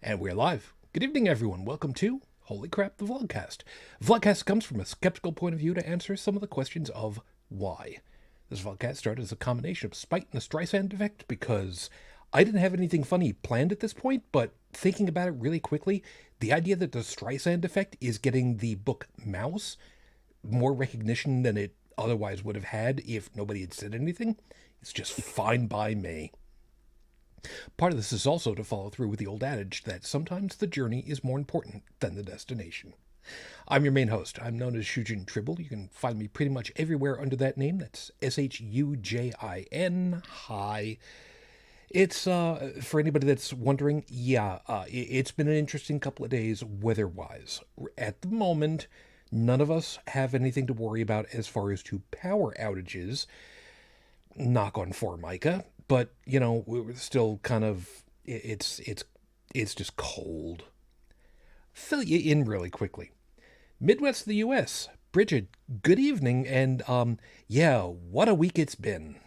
And we're live. Good evening, everyone. Welcome to Holy Crap, the Vlogcast. Vlogcast comes from a skeptical point of view to answer some of the questions of why. This Vlogcast started as a combination of spite and the Streisand effect because I didn't have anything funny planned at this point, but thinking about it really quickly, the idea that the Streisand effect is getting the book Mouse more recognition than it otherwise would have had if nobody had said anything, is just fine by me. Part of this is also to follow through with the old adage that sometimes the journey is more important than the destination. I'm your main host. I'm known as Shujin Tribble. You can find me pretty much everywhere under that name. That's Shujin. Hi. It's, for anybody that's wondering, it's been an interesting couple of days weather-wise. At the moment, none of us have anything to worry about as far as to power outages. Knock on Formica. But, you know, we're still kind of, it's just cold. Fill you in really quickly. Midwest of the U.S., Brigid, good evening, and, what a week it's been.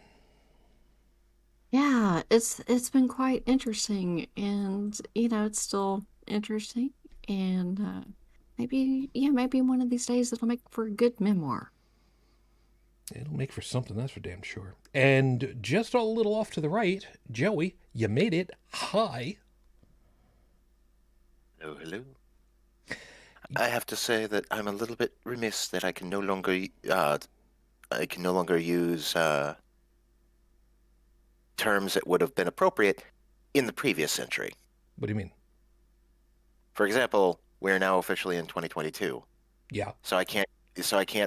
Yeah, it's been quite interesting, and, it's still interesting, and, maybe one of these days it'll make for a good memoir. It'll make for something, that's for damn sure. And just a little off to the right, Joey, you made it. Hi. Hello, hello. I have to say that I'm a little bit remiss that I can no longer use terms that would have been appropriate in the previous century. What do you mean? For example, we're now officially in 2022. Yeah. So I can't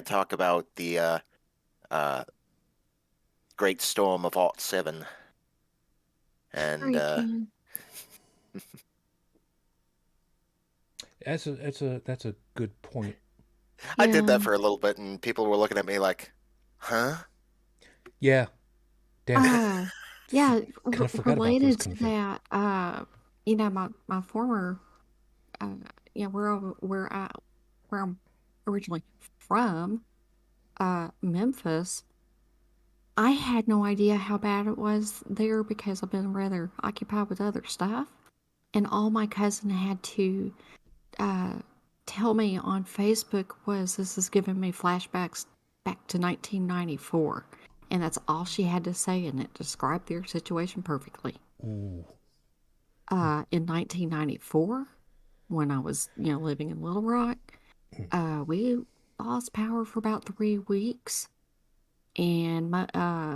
talk about the Great Storm of '07. And that's a good point. I did that for a little bit, and people were looking at me like, "Huh?" Yeah. Damn. Yeah, kind of forgot related about those to that, my former, where I'm originally from, Memphis, I had no idea how bad it was there because I've been rather occupied with other stuff. And all my cousin had to tell me on Facebook was this is giving me flashbacks back to 1994. And that's all she had to say, and it described their situation perfectly. Ooh. In 1994, when I was, living in Little Rock, we lost power for about 3 weeks. And my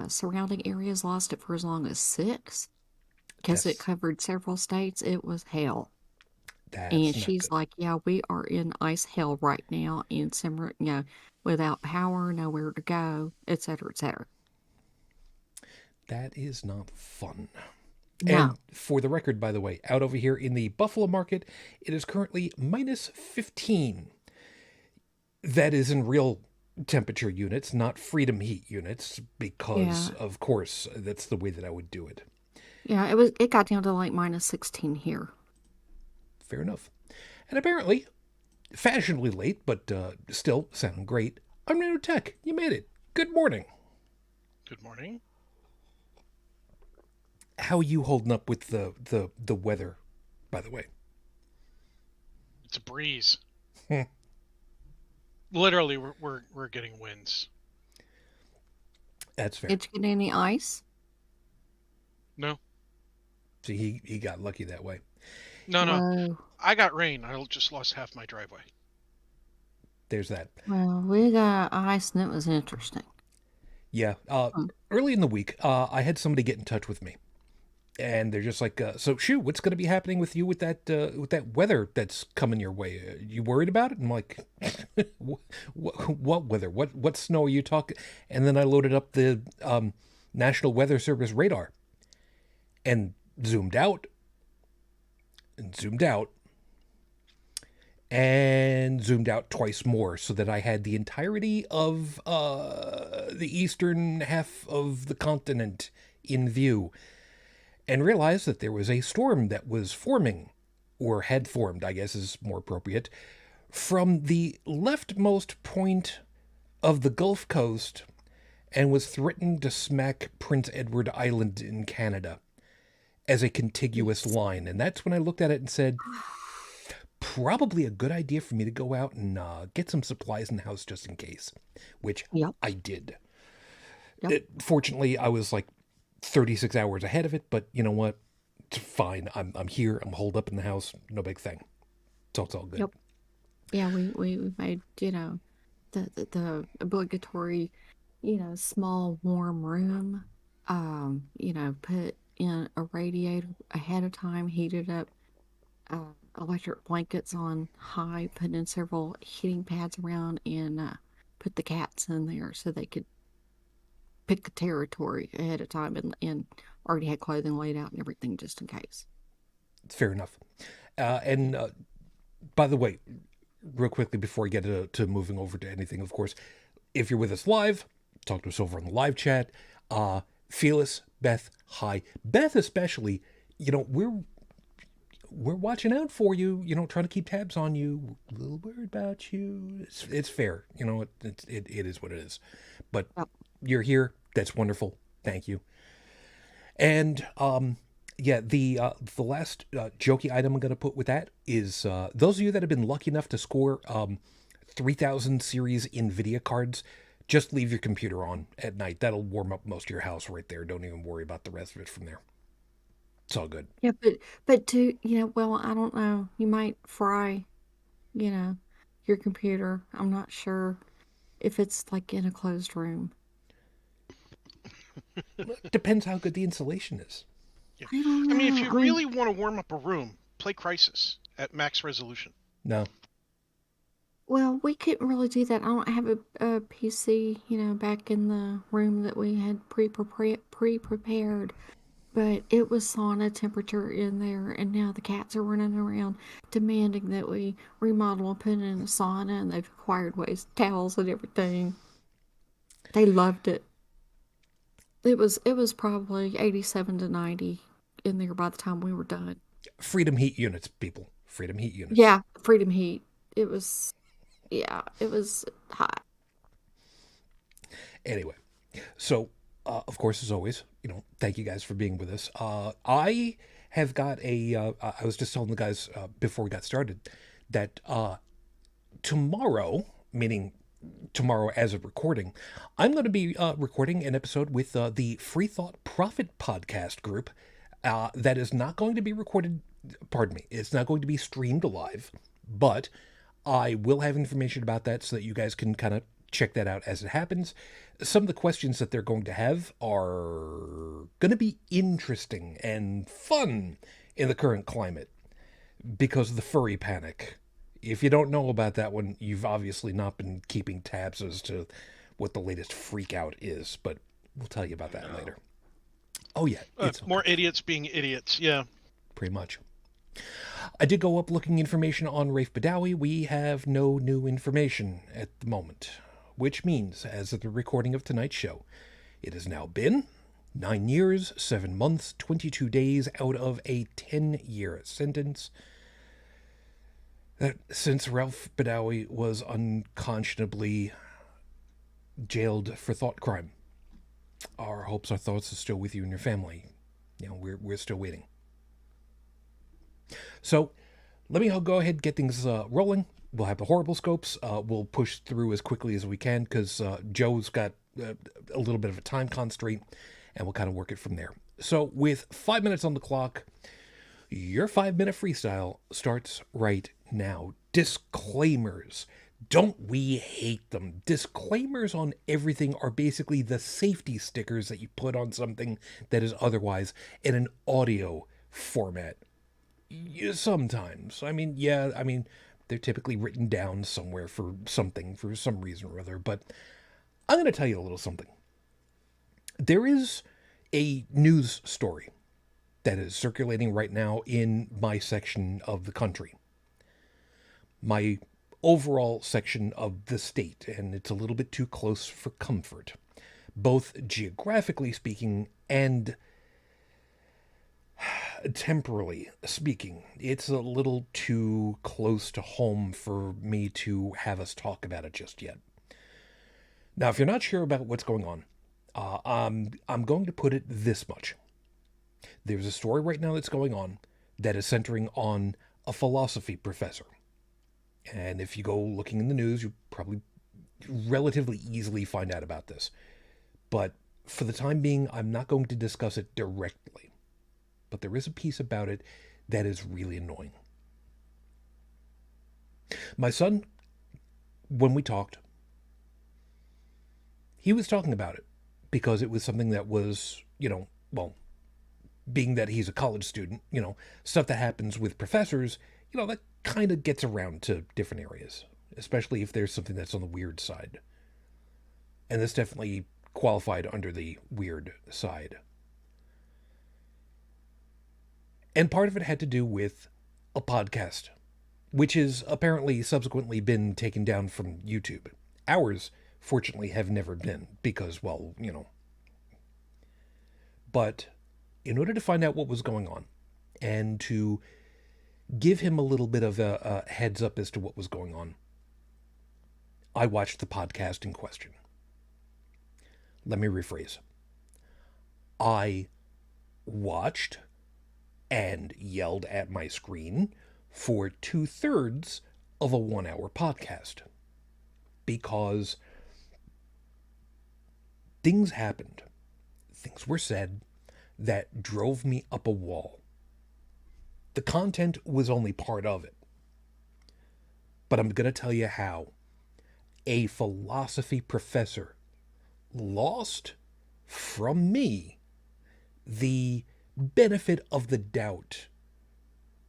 surrounding areas lost it for as long as 6 because it covered several states. It was hell. And she's like, yeah, we are in ice hell right now in summer, without power, nowhere to go, et cetera, et cetera. That is not fun. No. And for the record, by the way, out over here in the Buffalo market, it is currently minus 15. That is in real temperature units, not freedom heat units, because of course that's the way that I would do it. Yeah, it got down to like minus 16 here. Fair enough. And apparently, fashionably late, but still sounding great, UnrenownedTech, you made it. Good morning. Good morning. How are you holding up with the weather, by the way? It's a breeze. Literally, we're getting winds. That's fair. Did you get any ice? No. See, he got lucky that way. No. Whoa. I got rain. I just lost half my driveway. There's that. Well, we got ice, and it was interesting. Yeah. Early in the week, I had somebody get in touch with me. And they're just like, so, Shu, what's going to be happening with you with that weather that's coming your way? You worried about it? And I'm like, what weather? What snow are you talking? And then I loaded up the National Weather Service radar and zoomed out and zoomed out and zoomed out twice more so that I had the entirety of the eastern half of the continent in view. And realized that there was a storm that was forming, or had formed, I guess is more appropriate, from the leftmost point of the Gulf Coast and was threatening to smack Prince Edward Island in Canada. as a contiguous line. And that's when I looked at it and said, probably a good idea for me to go out and get some supplies in the house just in case, which Yep. I did. Yep. Fortunately, I was like 36 hours ahead of it, but you know what? It's fine. I'm here. I'm holed up in the house. No big thing. So it's all good. Yep. Yeah, we made, the obligatory, small warm room, put in a radiator ahead of time, heated up electric blankets on high, put in several heating pads around, and put the cats in there so they could pick the territory ahead of time, and already had clothing laid out and everything just in case. It's fair enough. And by the way, real quickly before I get to moving over to anything, of course, if you're with us live, talk to us over on the live chat. Fearless, Beth, hi. Beth especially, we're watching out for you, trying to keep tabs on you. We're a little worried about you. It's fair. It is what it is. But you're here. That's wonderful. Thank you. And the last jokey item I'm going to put with that is those of you that have been lucky enough to score 3000 series NVIDIA cards, just leave your computer on at night. That'll warm up most of your house right there. Don't even worry about the rest of it from there. It's all good. Yeah, but well, I don't know. You might fry, your computer. I'm not sure if it's like in a closed room. Depends how good the insulation is. Yeah. I don't know. I mean, if you really want to warm up a room, play Crisis at max resolution. No. Well, we couldn't really do that. I don't have a PC, back in the room that we had pre-prepared. But it was sauna temperature in there, and now the cats are running around demanding that we remodel and put it in a sauna, and they've acquired waste towels and everything. They loved it. It was probably 87 to 90 in there by the time we were done. Freedom heat units, people. Freedom heat units. Yeah, Freedom heat. It was hot. Anyway, so of course, as always, thank you guys for being with us. I have got I was just telling the guys before we got started that tomorrow, meaning tomorrow as of recording, I'm going to be recording an episode with the Free Thought Profit podcast group that is not going to be recorded, pardon me, it's not going to be streamed live, but I will have information about that so that you guys can kind of check that out as it happens. Some of the questions that they're going to have are going to be interesting and fun in the current climate because of the furry panic. If you don't know about that one, you've obviously not been keeping tabs as to what the latest freak out is, but we'll tell you about that later. Oh yeah. It's more idiots being idiots. Yeah. Pretty much. I did go up looking information on Rafe Badawi. We have no new information at the moment, which means, as of the recording of tonight's show, it has now been 9 years, 7 months, 22 days out of a 10-year sentence that since Ralph Badawi was unconscionably jailed for thought crime. Our hopes, our thoughts are still with you and your family. We're still waiting. So let me go ahead and get things rolling. We'll have the horrible scopes. We'll push through as quickly as we can because Joe's got a little bit of a time constraint, and we'll kind of work it from there. So with 5 minutes on the clock, your 5-minute freestyle starts right now. Disclaimers. Don't we hate them? Disclaimers on everything are basically the safety stickers that you put on something that is otherwise in an audio format. Sometimes. They're typically written down somewhere for something, for some reason or other, but I'm going to tell you a little something. There is a news story that is circulating right now in my section of the country. My overall section of the state, and it's a little bit too close for comfort, both geographically speaking and temporally speaking. It's a little too close to home for me to have us talk about it just yet. Now, if you're not sure about what's going on, I'm going to put it this much. There's a story right now that's going on that is centering on a philosophy professor. And if you go looking in the news, you probably relatively easily find out about this. But for the time being, I'm not going to discuss it directly. But there is a piece about it that is really annoying. My son, when we talked, he was talking about it because it was something that was, being that he's a college student, stuff that happens with professors, that kind of gets around to different areas, especially if there's something that's on the weird side. And this definitely qualified under the weird side. And part of it had to do with a podcast, which has apparently subsequently been taken down from YouTube. Ours, fortunately, have never been because, But in order to find out what was going on and to give him a little bit of a heads up as to what was going on, I watched the podcast in question. Let me rephrase. I watched and yelled at my screen for 2/3 of a 1-hour podcast because things happened, things were said that drove me up a wall. The content was only part of it, but I'm going to tell you how a philosophy professor lost from me the benefit of the doubt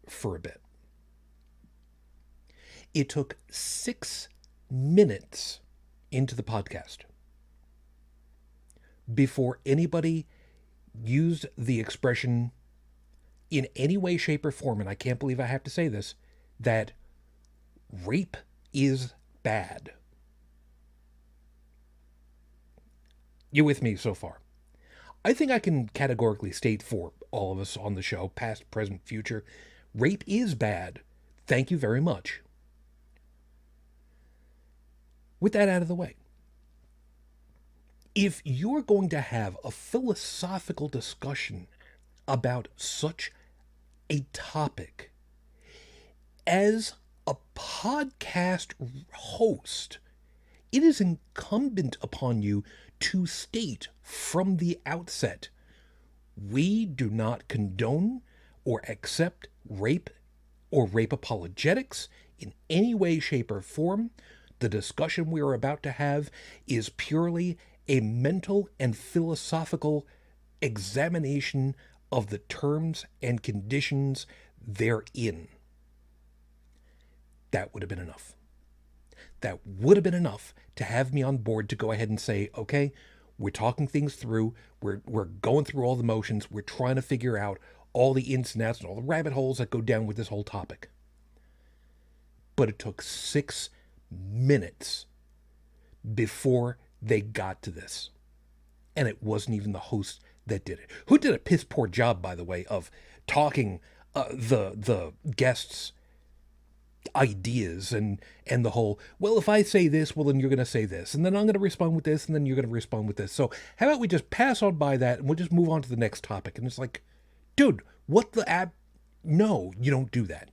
for a bit. It took 6 minutes into the podcast before anybody used the expression in any way, shape, or form, and I can't believe I have to say this, that rape is bad. You with me so far? I think I can categorically state for all of us on the show, past, present, future, rape is bad. Thank you very much. With that out of the way, if you're going to have a philosophical discussion about such a topic, as a podcast host, it is incumbent upon you to state from the outset, we do not condone or accept rape or rape apologetics in any way, shape, or form. The discussion we are about to have is purely a mental and philosophical examination of the terms and conditions therein. That would have been enough. That would have been enough to have me on board to go ahead and say, okay, we're talking things through, we're going through all the motions, we're trying to figure out all the ins and outs and all the rabbit holes that go down with this whole topic. But it took 6 minutes before they got to this. And it wasn't even the host that did it. Who did a piss poor job, by the way, of talking the guests' ideas and the whole, well, if I say this, well, then you're going to say this, and then I'm going to respond with this, and then you're going to respond with this. So how about we just pass on by that and we'll just move on to the next topic? And it's like, dude, what the app? No, you don't do that.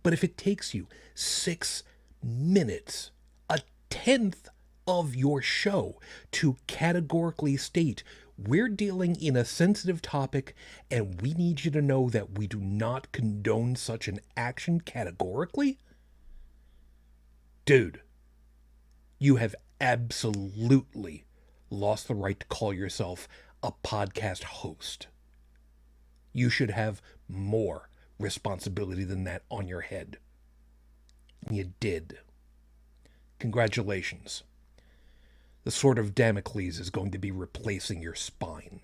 But if it takes you 6 minutes, a 10th of your show, to categorically state we're dealing in a sensitive topic and we need you to know that we do not condone such an action categorically, dude, you have absolutely lost the right to call yourself a podcast host. You should have more responsibility than that on your head. And you did. Congratulations. The sword of Damocles is going to be replacing your spine.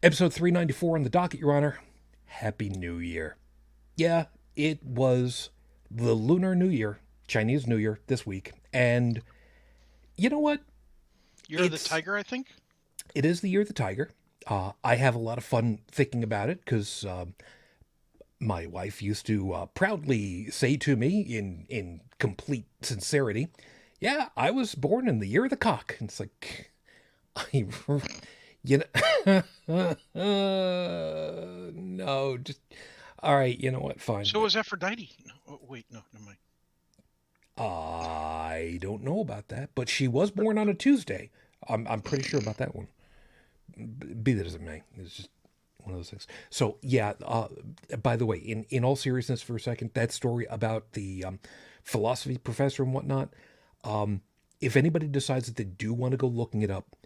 Episode 394 on the docket, Your Honor. Happy New Year. Yeah, it was the Lunar New Year, Chinese New Year, this week. And you know what? Year of the Tiger, I think? It is the Year of the Tiger. I have a lot of fun thinking about it because my wife used to proudly say to me in complete sincerity, yeah, I was born in the year of the cock. And it's like, You know, no, just all right. You know what? Fine. So was Aphrodite. No, oh, wait, no, never mind. I don't know about that, but she was born on a Tuesday. I'm pretty sure about that one. Be that as it may, it's just one of those things. So yeah. By the way, in all seriousness, for a second, that story about the philosophy professor and whatnot. If anybody decides that they do want to go looking it up,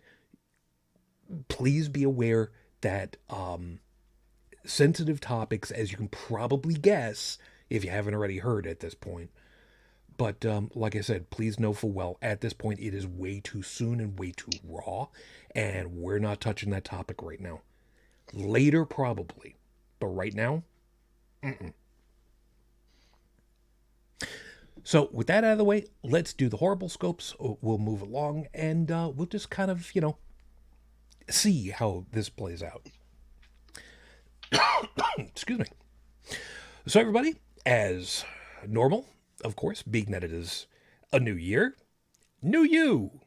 please be aware that sensitive topics, as you can probably guess, if you haven't already heard at this point. But like I said, please know full well, at this point, it is way too soon and way too raw, and we're not touching that topic right now. Later, probably. But right now, mm-mm. So with that out of the way, let's do the horrible scopes. We'll move along, and we'll just kind of, see how this plays out. Excuse me. So everybody, as normal, of course, being that it is a new year, new you.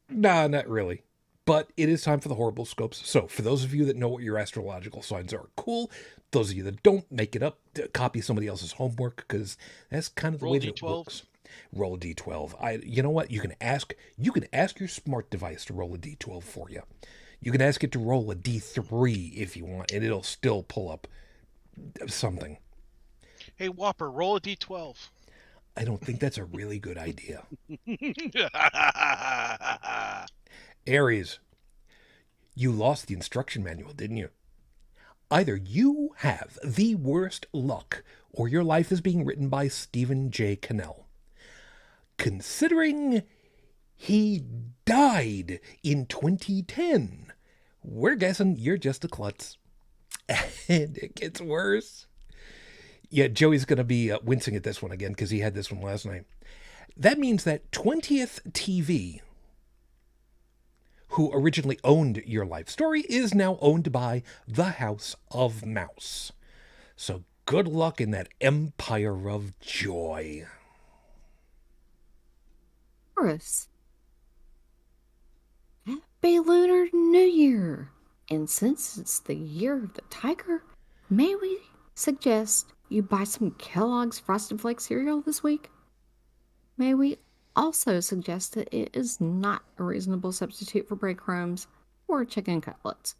Nah, not really. But it is time for the horrible scopes. So for those of you that know what your astrological signs are, cool. Those of you that don't, make it up. Copy somebody else's homework, because that's kind of the way that it works. Roll a d12. You know what? You can ask your smart device to roll a d12 for you. You can ask it to roll a d3 if you want, and it'll still pull up something. Hey, Whopper, roll a d12. I don't think that's a really good idea. Aries, you lost the instruction manual, didn't you? Either you have the worst luck, or your life is being written by Stephen J. Cannell. Considering he died in 2010, we're guessing you're just a klutz. And it gets worse. Yeah, Joey's going to be wincing at this one again because he had this one last night. That means that 20th TV, who originally owned Your Life Story, is now owned by the House of Mouse. So good luck in that empire of joy. Taurus. Happy Lunar New Year! And since it's the year of the tiger, may we suggest you buy some Kellogg's Frosted Flakes cereal this week? May we also suggest that it is not a reasonable substitute for breadcrumbs or chicken cutlets.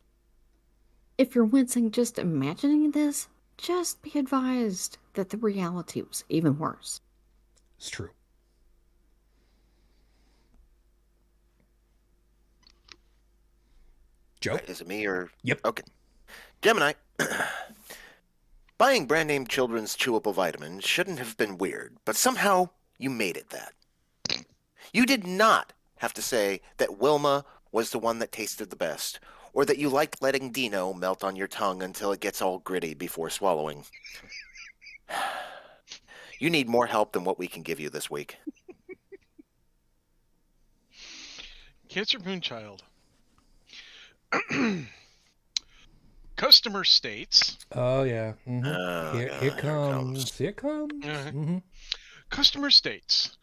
If you're wincing just imagining this, just be advised that the reality was even worse. It's true. Joe? Is it me or? Yep. Okay. Gemini. Buying brand name children's chewable vitamins shouldn't have been weird, but somehow you made it that. You did not have to say that Wilma was the one that tasted the best, or that you liked letting Dino melt on your tongue until it gets all gritty before swallowing. You need more help than what we can give you this week. Cancer Moonchild. Customer states. Oh, yeah. Mm-hmm. Here comes. Here comes. Mm-hmm. Customer states.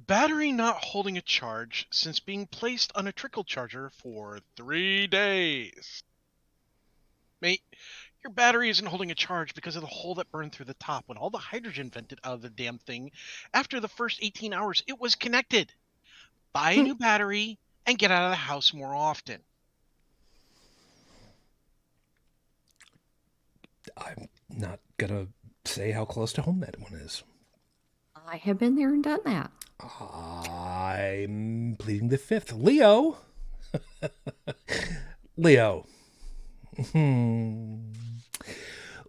Battery not holding a charge since being placed on a trickle charger for 3 days. Mate, your battery isn't holding a charge because of the hole that burned through the top. When all the hydrogen vented out of the damn thing, after the first 18 hours, it was connected. Buy a new battery and get out of the house more often. I'm not going to say how close to home that one is. I have been there and done that. I'm pleading the fifth. Leo. Leo.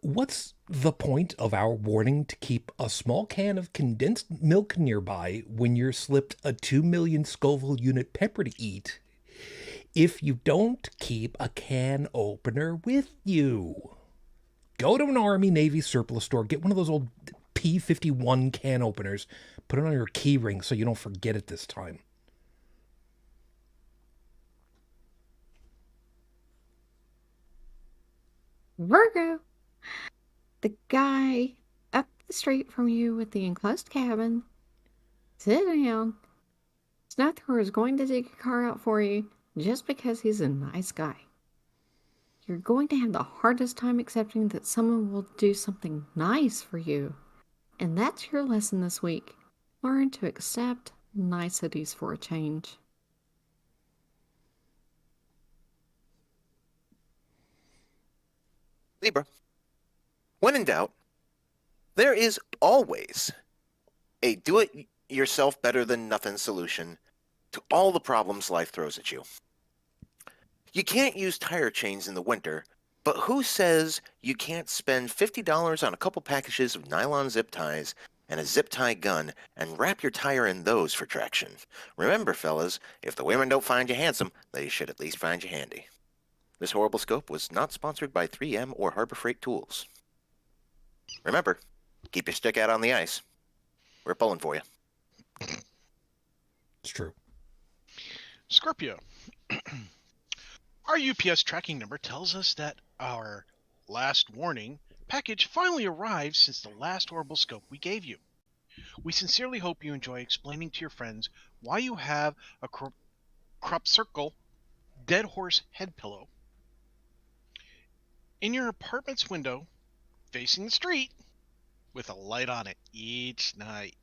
What's the point of our warning to keep a small can of condensed milk nearby when you're slipped a 2 million Scoville unit pepper to eat if you don't keep a can opener with you? Go to an Army Navy surplus store, get one of those old P-51 can openers, put it on your key ring so you don't forget it this time. Virgo. The guy up the street from you with the enclosed cabin, sit down, Snow Thrower is going to dig your car out for you just because he's a nice guy. You're going to have the hardest time accepting that someone will do something nice for you. And that's your lesson this week. Learn to accept niceties for a change. Libra, when in doubt, there is always a do-it-yourself better than nothing solution to all the problems life throws at you. You can't use tire chains in the winter, but who says you can't spend $50 on a couple packages of nylon zip ties and a zip tie gun and wrap your tire in those for traction? Remember, fellas, if the women don't find you handsome, they should at least find you handy. This horrible scope was not sponsored by 3M or Harbor Freight Tools. Remember, keep your stick out on the ice. We're pulling for you. It's true. Scorpio. Our UPS tracking number tells us that our last warning package finally arrived since the last horrible scope we gave you. We sincerely hope you enjoy explaining to your friends why you have a crop circle dead horse head pillow in your apartment's window facing the street with a light on it each night.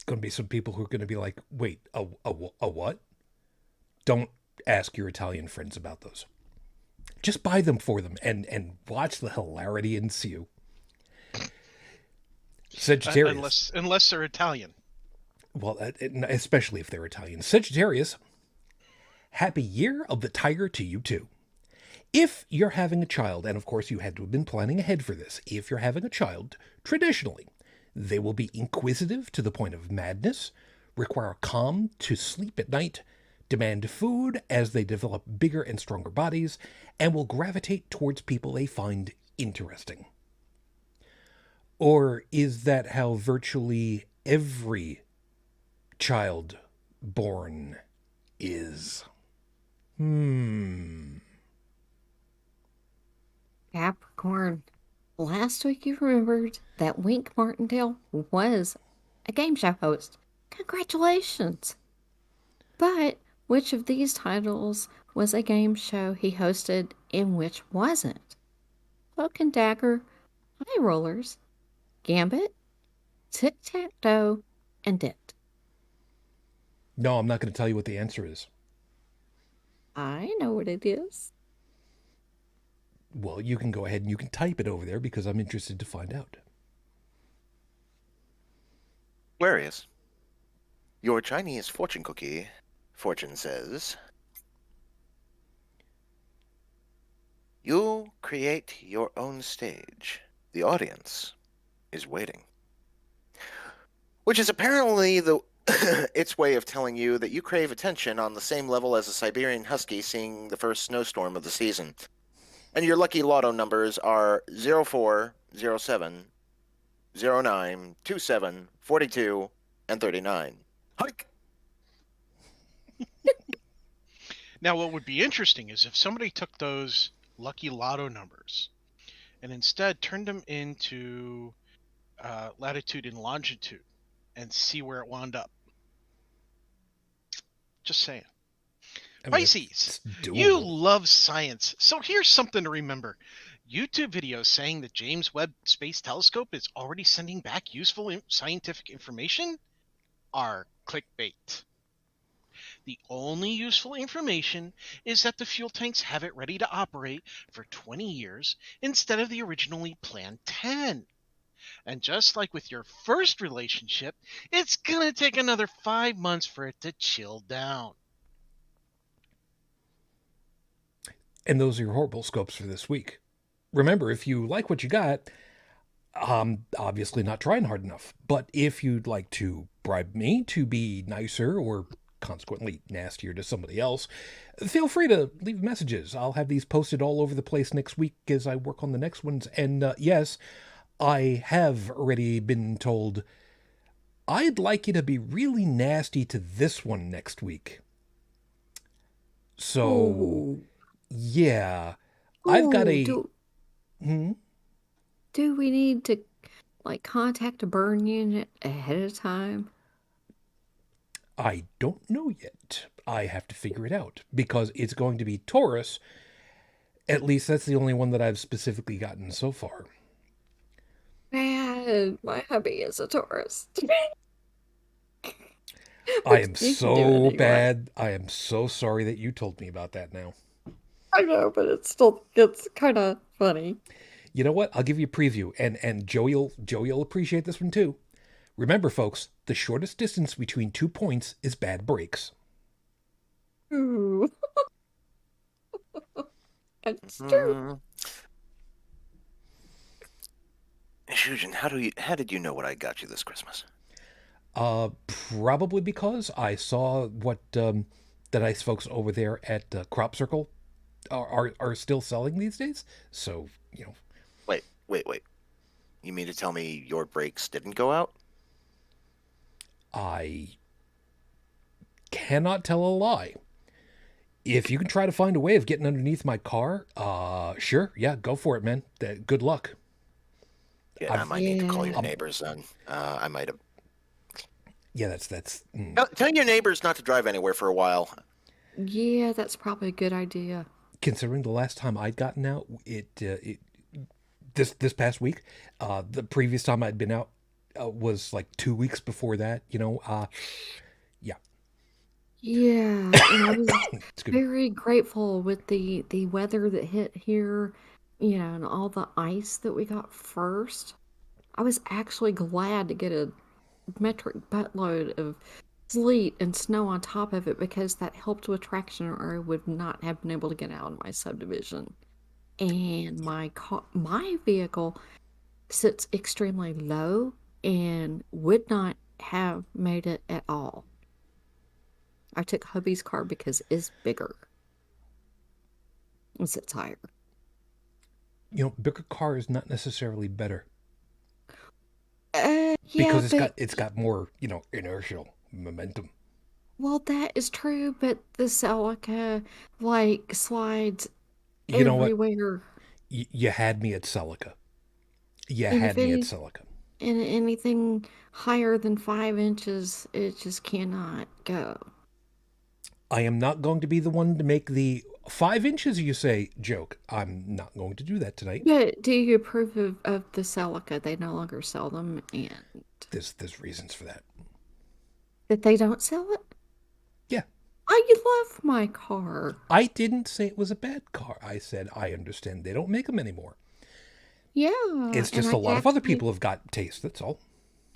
Going to be some people who are going to be like, wait, a what? Don't ask your Italian friends about those. Just buy them for them and watch the hilarity ensue. Sagittarius. Unless they're Italian. Well, especially if they're Italian. Sagittarius, happy year of the tiger to you too. If you're having a child, and of course you had to have been planning ahead for this, if you're having a child, traditionally, they will be inquisitive to the point of madness, require calm to sleep at night, demand food as they develop bigger and stronger bodies, and will gravitate towards people they find interesting. Or is that how virtually every child born is? Capricorn, last week you remembered that Wink Martindale was a game show host. Congratulations! But which of these titles was a game show he hosted and which wasn't? Cloak and Dagger, High Rollers, Gambit, Tic-Tac-Toe, and It. No, I'm not going to tell you what the answer is. I know what it is. Well, you can go ahead and you can type it over there because I'm interested to find out. Aquarius, your Chinese fortune cookie, fortune says, you create your own stage. The audience is waiting. Which is apparently its way of telling you that you crave attention on the same level as a Siberian husky seeing the first snowstorm of the season. And your lucky lotto numbers are 04, 07, 09, 27, 42, and 39. Hike! Now, what would be interesting is if somebody took those lucky lotto numbers and instead turned them into latitude and longitude and see where it wound up. Just saying. I mean, Pisces, you love science, so here's something to remember. YouTube videos saying the James Webb Space Telescope is already sending back useful scientific information are clickbait. The only useful information is that the fuel tanks have it ready to operate for 20 years instead of the originally planned 10. And just like with your first relationship, it's going to take another 5 months for it to chill down. And those are your horrible scopes for this week. Remember, if you like what you got, obviously not trying hard enough. But if you'd like to bribe me to be nicer or consequently nastier to somebody else, feel free to leave messages. I'll have these posted all over the place next week as I work on the next ones. And yes, I have already been told I'd like you to be really nasty to this one next week. So... Ooh. Yeah, I've got a... Do we need to, contact a burn unit ahead of time? I don't know yet. I have to figure it out because it's going to be Taurus. At least that's the only one that I've specifically gotten so far. Man, my hubby is a Taurus. I am You can do it so anyway. bad. I am so sorry that you told me about that now. I know, but it's kind of funny. You know what? I'll give you a preview, and Joey'll appreciate this one too. Remember, folks, the shortest distance between 2 points is bad breaks. Ooh. It's true. Shujin, how did you know what I got you this Christmas? Probably because I saw what the nice folks over there at Crop Circle are still selling these days. So, you know. Wait. You mean to tell me your brakes didn't go out? I cannot tell a lie. If you can try to find a way of getting underneath my car, sure, yeah, go for it, man. Good luck. Yeah, I might need to call your Yeah. neighbors then. I might have. Yeah, that's. Tell your neighbors not to drive anywhere for a while. Yeah, that's probably a good idea. Considering the last time I'd gotten out, this past week, the previous time I'd been out was like 2 weeks before that. You know, yeah. Yeah, and I was Excuse me. very grateful with the weather that hit here, and all the ice that we got first. I was actually glad to get a metric buttload of sleet and snow on top of it because that helped with traction, or I would not have been able to get out of my subdivision. And my vehicle sits extremely low and would not have made it at all. I took hubby's car because it's bigger. It sits higher. You know, bigger car is not necessarily better Yeah, because but it's got more, inertial momentum. well, that is true, but the Celica like slides You know what? everywhere. You had me at Celica. You And had me at Celica. anything higher than 5 inches, it just cannot go. I am not going to be the one to make the 5 inches, you say, joke. I'm not going to do that tonight. But do you approve of the Celica? They no longer sell them, and There's reasons for that. that they don't sell it? Yeah. I love my car. I didn't say it was a bad car. I said I understand they don't make them anymore. Yeah, It's and just I a could lot of other actually, people have got taste, that's all.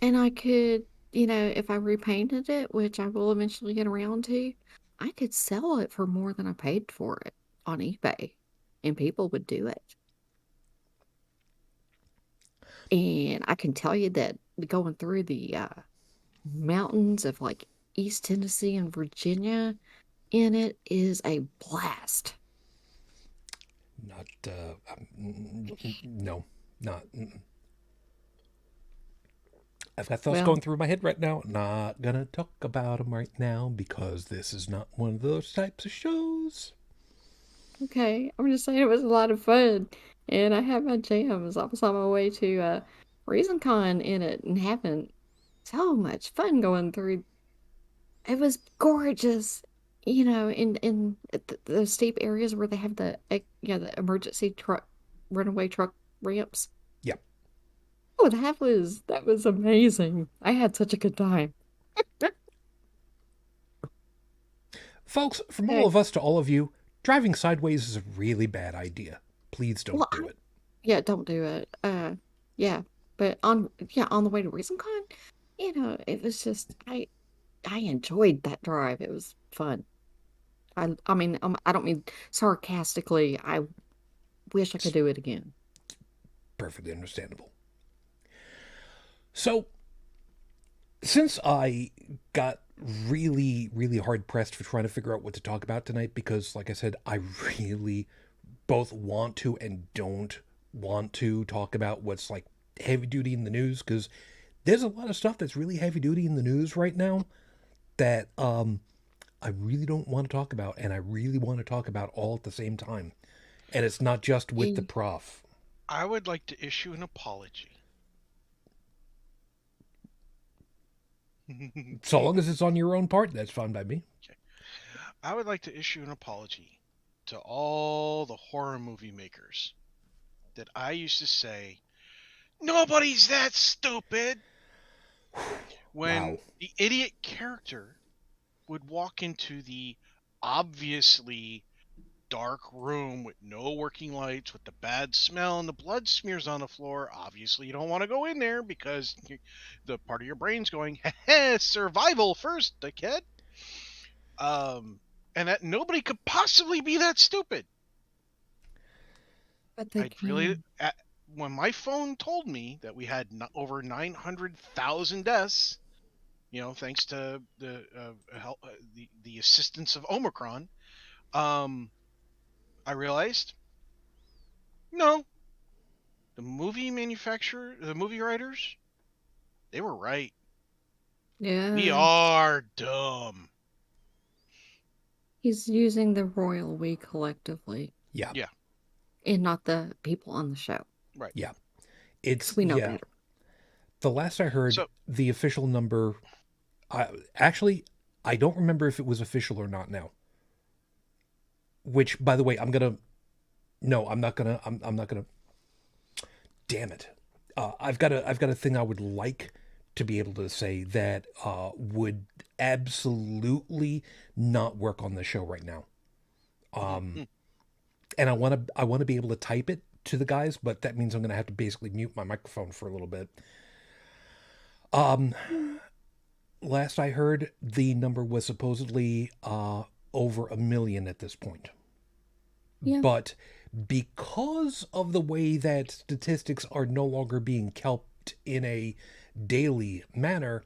and I could, if I repainted it, which I will eventually get around to, I could sell it for more than I paid for it on eBay, and people would do it. And I can tell you that going through the mountains of like East Tennessee and Virginia in it is a blast. Not, no, not. I've got thoughts Well, going through my head right now. Not gonna talk about them right now because this is not one of those types of shows. okay. I'm just saying it was a lot of fun. And I had my jams. I was on my way to ReasonCon in it and having so much fun going through. It was gorgeous, in the steep areas where they have the emergency truck, runaway truck ramps. Yep. Oh, that was amazing. I had such a good time. Folks, from all Okay. of us to all of you, driving sideways is a really bad idea. Please don't Well, do it. yeah, don't do it. Yeah, but on the way to ReasonCon, it was just I enjoyed that drive. It was fun. I mean, I don't mean sarcastically. I wish I could do it again. Perfectly understandable. So, since I got really, really hard pressed for trying to figure out what to talk about tonight, because, like I said, I really both want to and don't want to talk about what's like heavy duty in the news, because there's a lot of stuff that's really heavy duty in the news right now that I really don't want to talk about, and I really want to talk about all at the same time. And it's not just with the Mm. prof. I would like to issue an apology. So long as it's on your own part, that's fine by me. I would like to issue an apology to all the horror movie makers that I used to say, nobody's that stupid, when Wow. the idiot character would walk into the obviously dark room with no working lights, with the bad smell and the blood smears on the floor. Obviously, you don't want to go in there because the part of your brain's going, survival first, dickhead. And that nobody could possibly be that stupid. But they can. When my phone told me that we had over 900,000 deaths, thanks to the assistance of Omicron, I realized, no, the movie manufacturer, the movie writers, they were right. Yeah. We are dumb. He's using the royal we collectively. Yeah. Yeah. And not the people on the show. Right. Yeah. It's, 'Cause we know yeah. better. The last I heard, the official number, actually, I don't remember if it was official or not now. Which, by the way, I'm not gonna, damn it. I've got a thing I would like to be able to say that would absolutely not work on the show right now. And I want to be able to type it to the guys, but that means I'm going to have to basically mute my microphone for a little bit. Last I heard, the number was supposedly over 1 million at this point. Yeah. But because of the way that statistics are no longer being kept in a daily manner,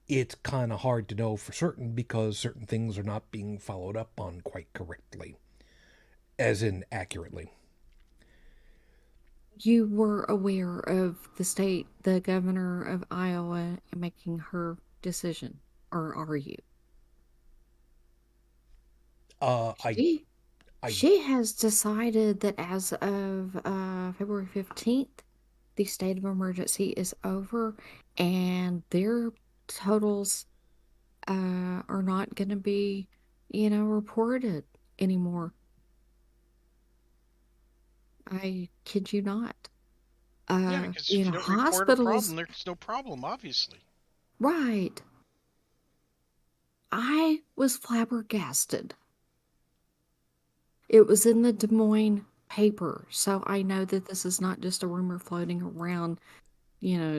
it's kind of hard to know for certain because certain things are not being followed up on quite correctly, as in accurately. You were aware of the governor of Iowa making her decision, or are you? She has decided that as of February 15th, the state of emergency is over, and their totals are not going to be, reported anymore. I kid you not. Yeah, because if you don't report a hospitals. problem, there's no problem, obviously. Right. I was flabbergasted. It was in the Des Moines paper, so I know that this is not just a rumor floating around,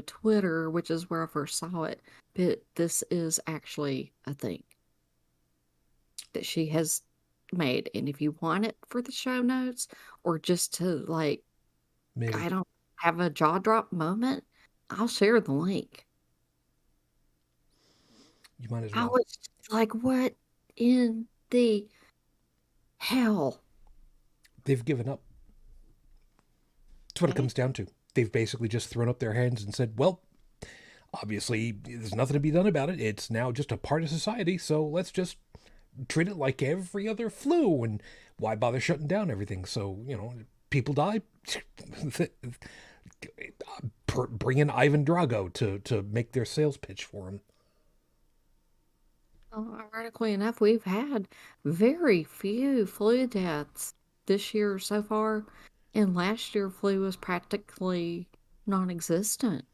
Twitter, which is where I first saw it, but this is actually a thing that she has made. And if you want it for the show notes or just to Maybe. I don't have a jaw drop moment, I'll share the link. You might as I well. was just like, what in the hell? They've given up. That's what it comes down to. They've basically just thrown up their hands and said, well, obviously there's nothing to be done about it. It's now just a part of society, so let's just treat it like every other flu, and why bother shutting down everything? So, people die. Bring in Ivan Drago to make their sales pitch for him. Well, ironically enough, we've had very few flu deaths this year so far, and last year flu was practically non-existent.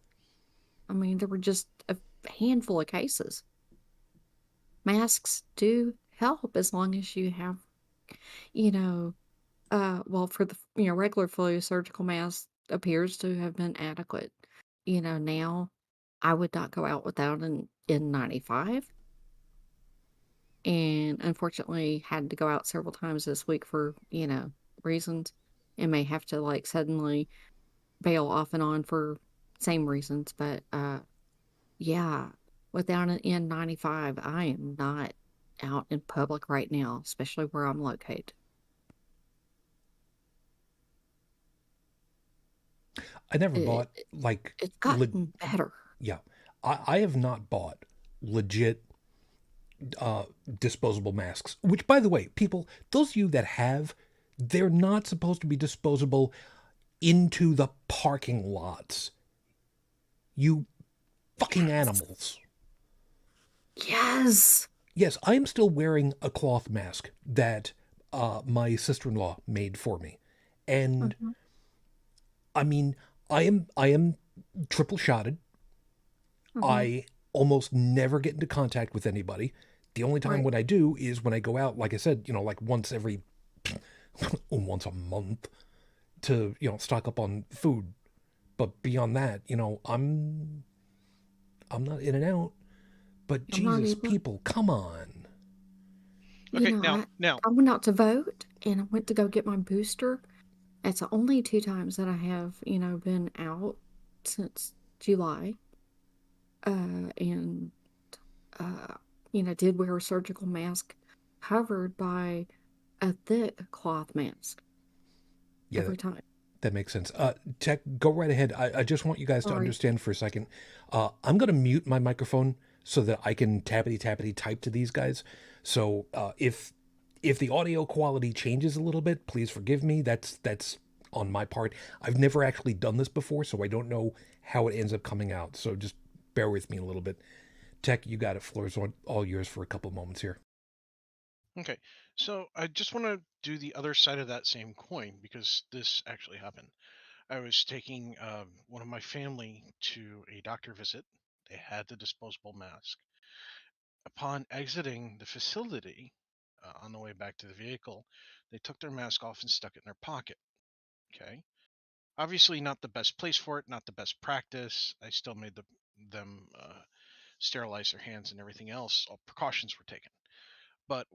I mean, there were just a handful of cases. Masks do help as long as you have, well, for the regular flu, surgical mask appears to have been adequate. Now I would not go out without an N95. And unfortunately had to go out several times this week for, reasons, and may have to suddenly bail off and on for same reasons. But yeah, without an N95, I am not out in public right now, especially where I'm located. I never bought it's gotten better. Yeah. I have not bought legit disposable masks, which, by the way, people, those of you that have, they're not supposed to be disposable into the parking lots. You fucking animals. Yes. Yes, I am still wearing a cloth mask that my sister-in-law made for me. And Mhm. I mean, I am triple shotted. Mhm. I almost never get into contact with anybody. The only time Right. when I do is when I go out, like I said, like once every once a month to, stock up on food. But beyond that, I'm not in and out. But I'm not Jesus, even. people, come on. You Okay, know, now, I now, I went out to vote and I went to go get my booster. It's the only two times that I have, been out since July. And uh, did wear a surgical mask covered by a thick cloth mask Yeah, every time. that makes sense. Tech, go right ahead. I just want you guys to Sorry. understand for a second. I'm going to mute my microphone so that I can tappity tappity type to these guys. So if the audio quality changes a little bit, please forgive me. That's on my part. I've never actually done this before, so I don't know how it ends up coming out. So just bear with me a little bit. Tech, you got it. Floor's all yours for a couple moments here. okay. So I just want to do the other side of that same coin because this actually happened. I was taking one of my family to a doctor visit. They had the disposable mask. Upon exiting the facility, on the way back to the vehicle, they took their mask off and stuck it in their pocket. Okay. Obviously, not the best place for it, not the best practice. I still made them sterilize their hands and everything else. All precautions were taken. But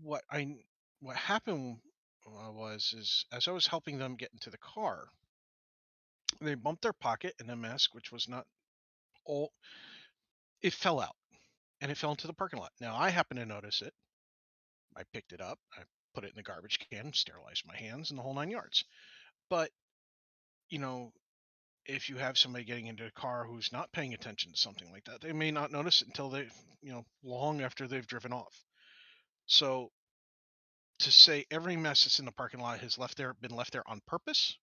what I what happened was is as I was helping them get into the car, they bumped their pocket and the mask, which was not all, it fell out and it fell into the parking lot. Now I happened to notice it. I picked it up, I put it in the garbage can, sterilized my hands, and the whole 9 yards. But you know, if you have somebody getting into a car who's not paying attention to something like that, they may not notice it until long after they've driven off. So to say every mess that's in the parking lot has been left there on purpose,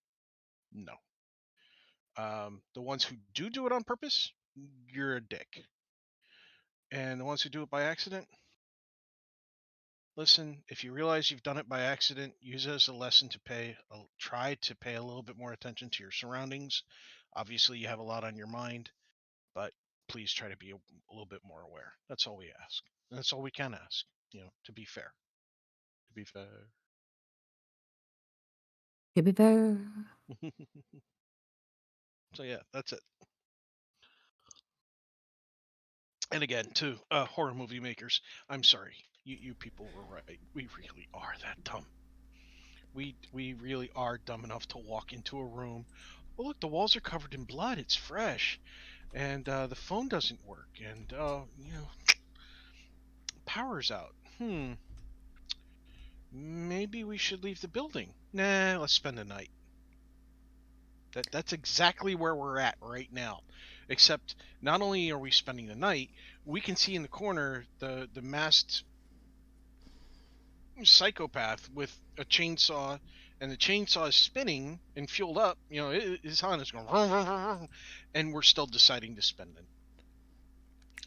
no. The ones who do it on purpose, you're a dick. And the ones who do it by accident, listen, if you realize you've done it by accident, use it as a lesson to try to pay a little bit more attention to your surroundings. Obviously, you have a lot on your mind, but please try to be a little bit more aware. That's all we ask. And that's all we can ask, to be fair. To be fair. To be fair. So, yeah, that's it. And again, to horror movie makers, I'm sorry. You people were right. We really are that dumb. We really are dumb enough to walk into a room. Oh, look, the walls are covered in blood. It's fresh, and the phone doesn't work, and power's out. Maybe we should leave the building. Nah, let's spend the night. That's exactly where we're at right now. Except not only are we spending the night, we can see in the corner the masked psychopath with a chainsaw, and the chainsaw is spinning and fueled up. His hand is going, vroom, vroom, vroom, vroom, and we're still deciding to spend it.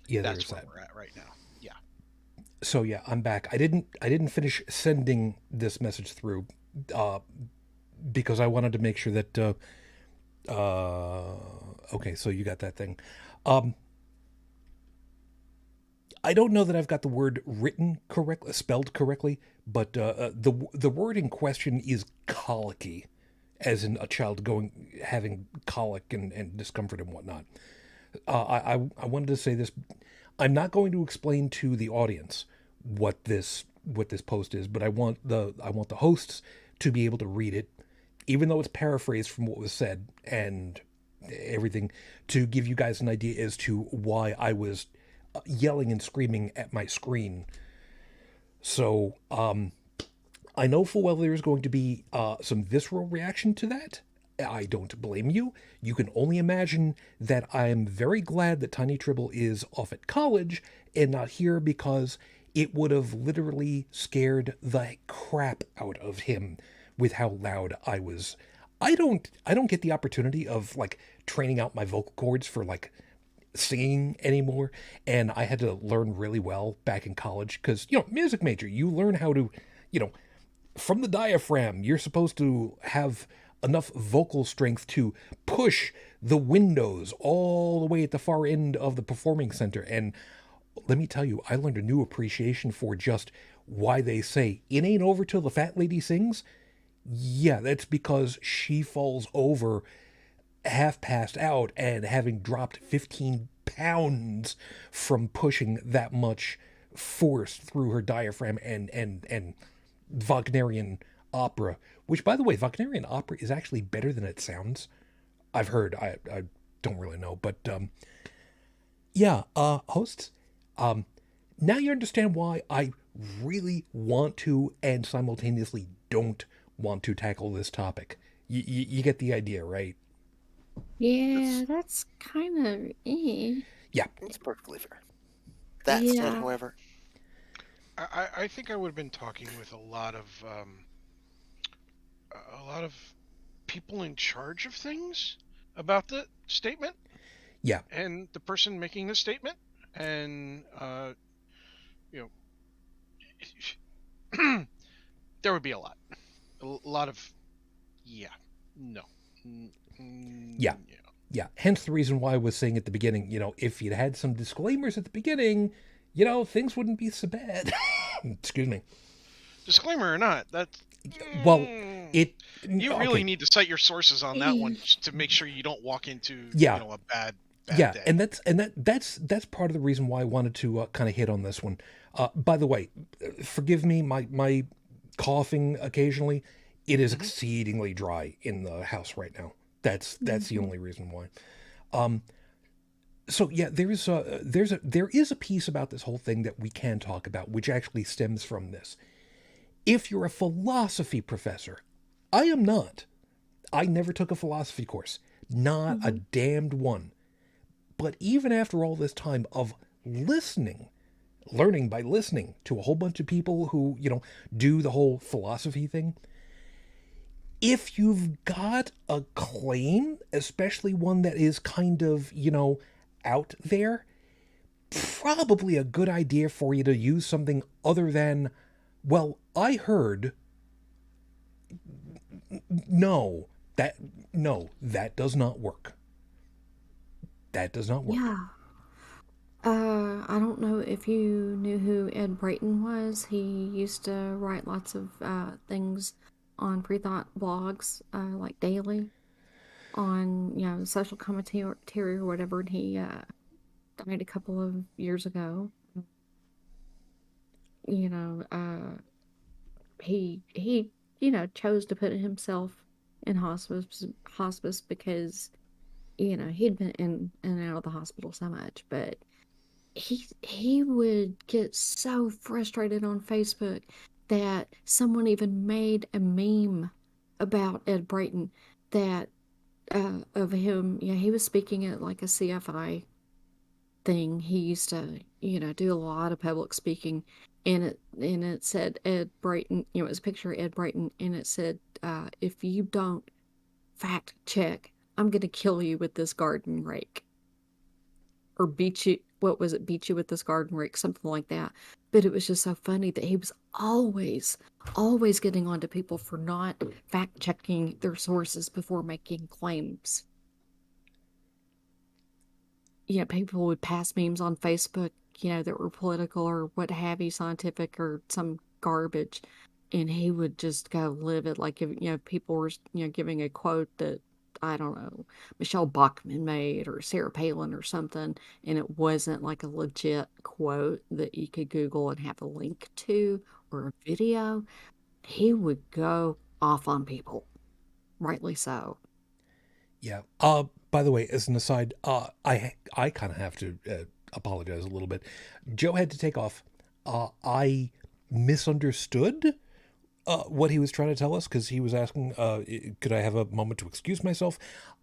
Yeah, That's there's where that. we're at right now. Yeah. So yeah, I'm back. I didn't finish sending this message through uh, because I wanted to make sure that okay, so you got that thing. Um, I don't know that I've got the word written correctly, spelled correctly, but the word in question is colicky, as in a child having colic and discomfort and whatnot. I wanted to say this. I'm not going to explain to the audience what this post is, but I want the hosts to be able to read it, even though it's paraphrased from what was said and everything, to give you guys an idea as to why I was yelling and screaming at my screen. So I know full well there's going to be some visceral reaction to that. I don't blame you. You can only imagine that I'm very glad that Tiny Tribble is off at college and not here, because it would have literally scared the crap out of him with how loud I was. I don't get the opportunity of like training out my vocal cords for like singing anymore, and I had to learn really well back in college because, music major, you learn how to, from the diaphragm, you're supposed to have enough vocal strength to push the windows all the way at the far end of the performing center. And let me tell you, I learned a new appreciation for just why they say, "It ain't over till the fat lady sings." Yeah, that's because she falls over half passed out and having dropped 15 pounds from pushing that much force through her diaphragm and Wagnerian opera, which, by the way, Wagnerian opera is actually better than it sounds. I've heard. I don't really know, but hosts, now you understand why I really want to and simultaneously don't want to tackle this topic. You get the idea, right? Yeah, that's kind of Yeah. It's perfectly fair. That said, Yeah. however, I think I would have been talking with a lot of people in charge of things about the statement. Yeah. And the person making the statement, and there would be a lot of no. Yeah. Hence the reason why I was saying at the beginning, if you'd had some disclaimers at the beginning, things wouldn't be so bad. Excuse me. Disclaimer or not, that's well, you really need to cite your sources on that one to make sure you don't walk into a bad day. And that's part of the reason why I wanted to kind of hit on this one. By the way, forgive me my coughing occasionally. It is exceedingly dry in the house right now. That's the only reason why. So yeah, there is a piece about this whole thing that we can talk about, which actually stems from this. If you're a philosophy professor, I am not. I never took a philosophy course, not a damned one. But even after all this time of learning by listening to a whole bunch of people who do the whole philosophy thing. If you've got a claim, especially one that is kind of, out there, probably a good idea for you to use something other than, well, I heard. No, that does not work. That does not work. Yeah. I don't know if you knew who Ed Brayton was. He used to write lots of things on pre-thought blogs, like daily, on social commentary or whatever. And he died a couple of years ago. He chose to put himself in hospice because he'd been in and out of the hospital so much, but he would get so frustrated on Facebook that someone even made a meme about Ed Brayton that of him. He was speaking at like a CFI thing. He used to do a lot of public speaking, and it said Ed Brayton. It was a picture of Ed Brayton, and it said, if you don't fact check, I'm gonna kill you with this garden rake, or beat you. What was it? Beat you with this garden rake, something like that. But it was just so funny that he was always getting on to people for not fact checking their sources before making claims. People would pass memes on Facebook, that were political or what have you, scientific or some garbage, and he would just go livid. Like if people were giving a quote that, I don't know, Michelle Bachmann made or Sarah Palin or something, and it wasn't like a legit quote that you could Google and have a link to or a video, he would go off on people. Rightly so. Yeah. By the way, as an aside, I kind of have to apologize a little bit. Joe had to take off. I misunderstood what he was trying to tell us, because he was asking, could I have a moment to excuse myself?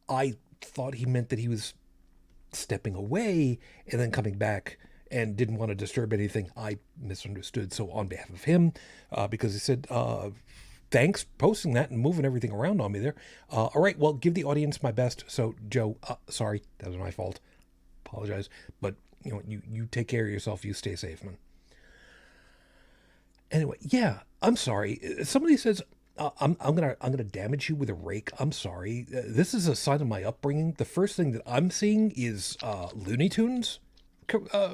I thought he meant that he was stepping away and then coming back and didn't want to disturb anything. I misunderstood. So on behalf of him, because he said, thanks posting that and moving everything around on me there. All right, well, give the audience my best. So Joe, sorry, that was my fault. apologize, but you take care of yourself. You stay safe, man. Anyway, yeah, I'm sorry. Somebody says I'm gonna damage you with a rake. I'm sorry. This is a sign of my upbringing. The first thing that I'm seeing is Looney Tunes,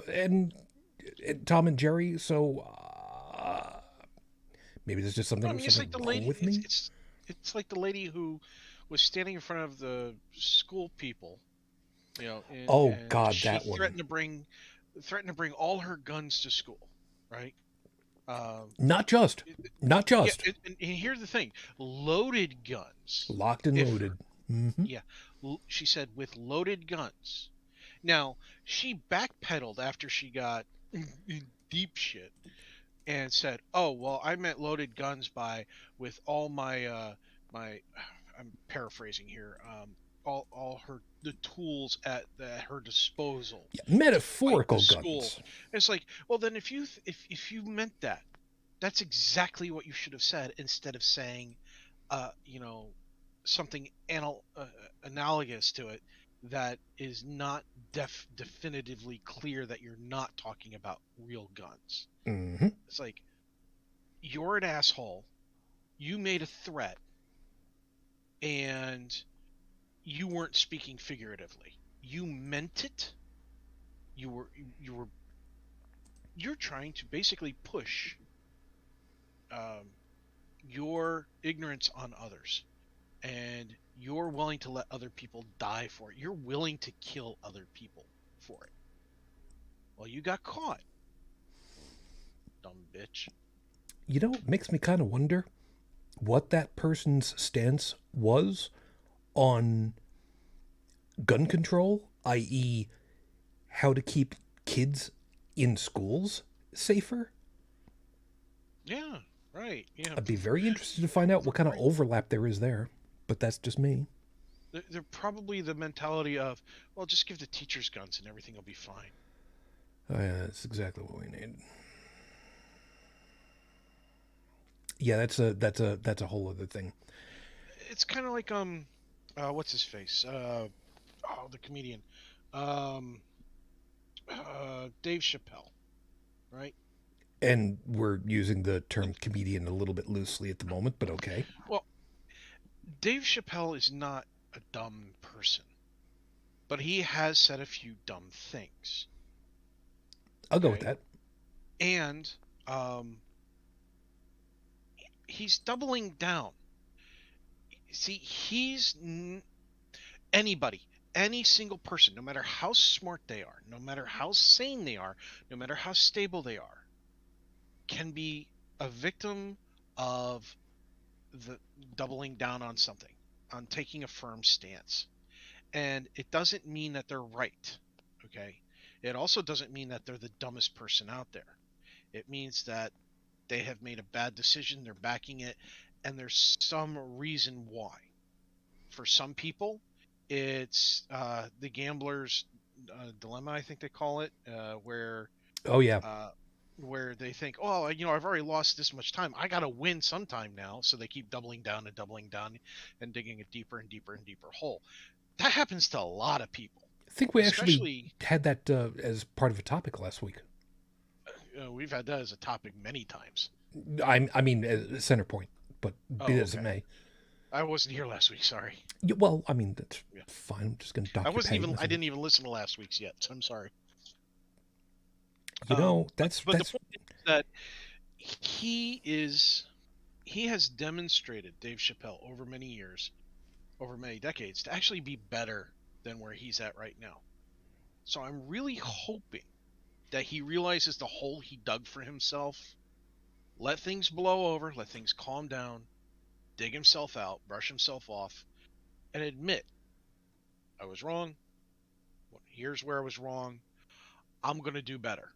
and Tom and Jerry. So maybe there's just something, I mean, it's like the wrong lady. with me. It's like the lady who was standing in front of the school people, Oh and God, she that one. threatened to bring all her guns to school, right? Not just. Yeah, and here's the thing: loaded guns, Locked and if- loaded. Mm-hmm. Yeah, she said with loaded guns. Now she backpedaled after she got in deep shit and said, "Oh well, I meant loaded guns with all my my." I'm paraphrasing here. All the tools at her disposal. Yeah, To fight metaphorical the school. guns. It's like, well, then if you meant that, that's exactly what you should have said instead of saying, something analogous to it that is not definitively clear that you're not talking about real guns. Mm-hmm. It's like, you're an asshole. You made a threat, and you weren't speaking figuratively. You meant it. You're trying to basically push your ignorance on others, and you're willing to let other people die for it. You're willing to kill other people for it. Well, you got caught, dumb bitch. It makes me kind of wonder what that person's stance was on gun control, i.e., how to keep kids in schools safer. Yeah, right. Yeah. I'd be very interested to find out what kind of overlap there is there, but that's just me. They're probably the mentality of, well, just give the teachers guns and everything will be fine. Oh, yeah, that's exactly what we need. Yeah, that's a whole other thing. It's kind of like what's his face? The comedian, Dave Chappelle, right? And we're using the term comedian a little bit loosely at the moment, but okay. Well, Dave Chappelle is not a dumb person, but he has said a few dumb things. I'll go with that. And he's doubling down. See, any single person, no matter how smart they are, no matter how sane they are, no matter how stable they are, can be a victim of the doubling down on something, on taking a firm stance. And it doesn't mean that they're right, okay? It also doesn't mean that they're the dumbest person out there. It means that they have made a bad decision, they're backing it, and there's some reason why. For some people, it's the gambler's dilemma, I think they call it, where Oh yeah. Where they think, oh, I've already lost this much time. I got to win sometime now. So they keep doubling down and digging a deeper and deeper and deeper hole. That happens to a lot of people. I think we actually had that as part of a topic last week. We've had that as a topic many times. I mean, a center point, but be as it may. I wasn't here last week. Sorry. Yeah, well, I mean, that's fine. I'm just going to dock I didn't even listen to last week's yet. So I'm sorry. But the point is that he has demonstrated, Dave Chappelle, over many years, over many decades, to actually be better than where he's at right now. So I'm really hoping that he realizes the hole he dug for himself, let things blow over, let things calm down, dig himself out, brush himself off, and admit, I was wrong. Here's where I was wrong. I'm going to do better.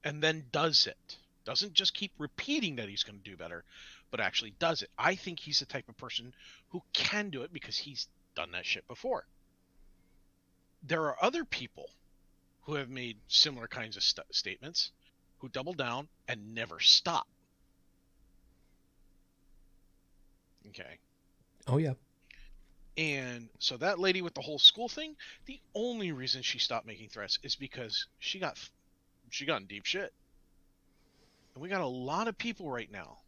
And then does it. Doesn't just keep repeating that he's going to do better, but actually does it. I think he's the type of person who can do it because he's done that shit before. There are other people who have made similar kinds of statements who double down and never stop. Okay. Oh, yeah. And so that lady with the whole school thing, the only reason she stopped making threats is because she got in deep shit. And we got a lot of people right now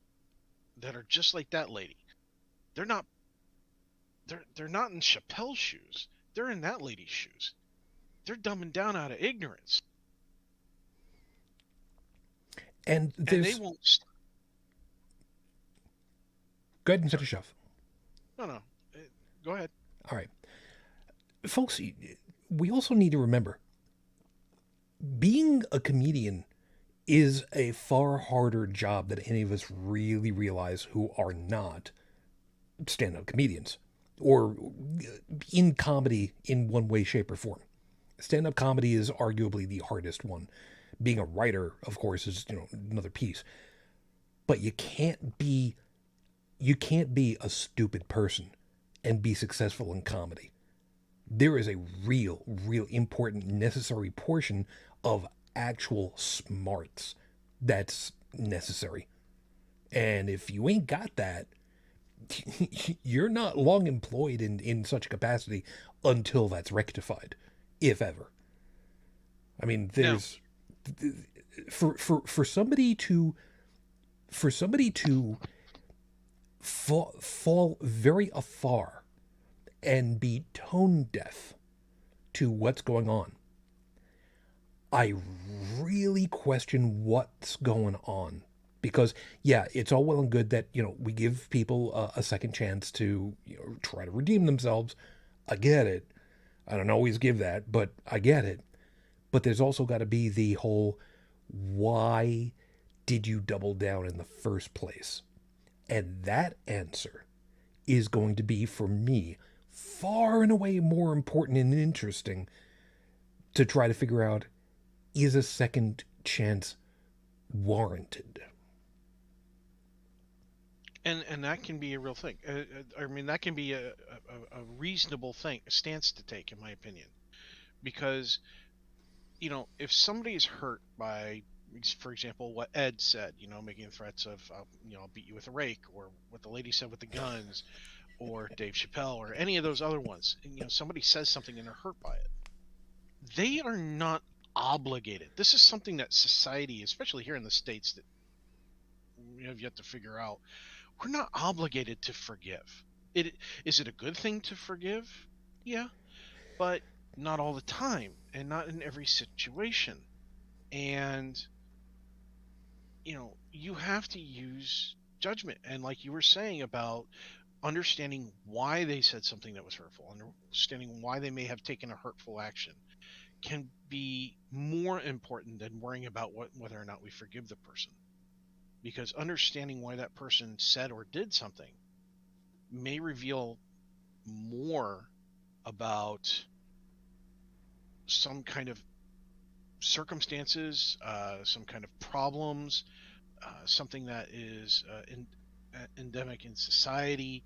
that are just like that lady. They're not in Chappelle's shoes. They're in that lady's shoes. They're dumbing down out of ignorance. And they won't. Go ahead and finish off. No. Go ahead. All right. Folks, we also need to remember, being a comedian is a far harder job than any of us really realize who are not stand-up comedians or in comedy in one way, shape, or form. Stand-up comedy is arguably the hardest one. Being a writer, of course, is another piece. But you can't be a stupid person and be successful in comedy. There is a real important, necessary portion of actual smarts that's necessary. And if you ain't got that, you're not long employed in such a capacity until that's rectified, if ever. I mean, there's for somebody to fall very afar and be tone deaf to what's going on. I really question what's going on, because it's all well and good that we give people a second chance to try to redeem themselves. I get it. I don't always give that, but I get it. But there's also got to be the whole, why did you double down in the first place? And that answer is going to be, for me, far and away more important and interesting to try to figure out, is a second chance warranted? And that can be a real thing. I mean, that can be a reasonable thing, a stance to take, in my opinion. Because, if somebody is hurt by, for example, what Ed said, making threats of, I'll beat you with a rake, or what the lady said with the guns, or Dave Chappelle, or any of those other ones, and, somebody says something and they're hurt by it. They are not obligated. This is something that society, especially here in the States, that we have yet to figure out. We're not obligated to forgive. Is it a good thing to forgive? Yeah, but not all the time, and not in every situation. And you have to use judgment, and like you were saying about understanding why they said something that was hurtful, understanding why they may have taken a hurtful action, can be more important than worrying about whether or not we forgive the person. Because understanding why that person said or did something may reveal more about some kind of circumstances, some kind of problems, something that is endemic in society.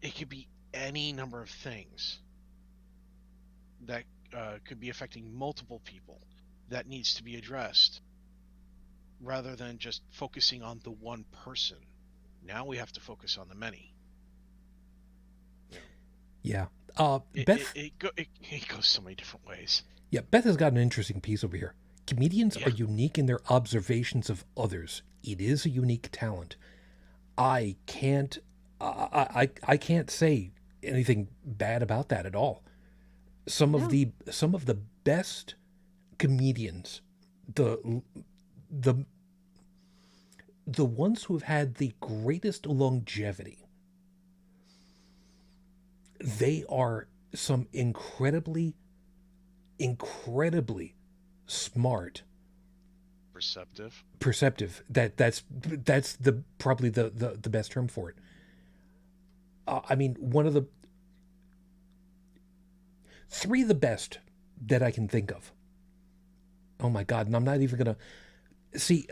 It could be any number of things that could be affecting multiple people that needs to be addressed, rather than just focusing on the one person. Now we have to focus on the many. Yeah. Beth, it goes so many different ways. Yeah, Beth has got an interesting piece over here. Comedians are unique in their observations of others. It is a unique talent. I can't say anything bad about that at all. Some of the best comedians, the ones who have had the greatest longevity, they are some incredibly smart, perceptive. That's probably the best term for it. I mean, one of the three of the best that I can think of. Oh my God, and I'm not even gonna see.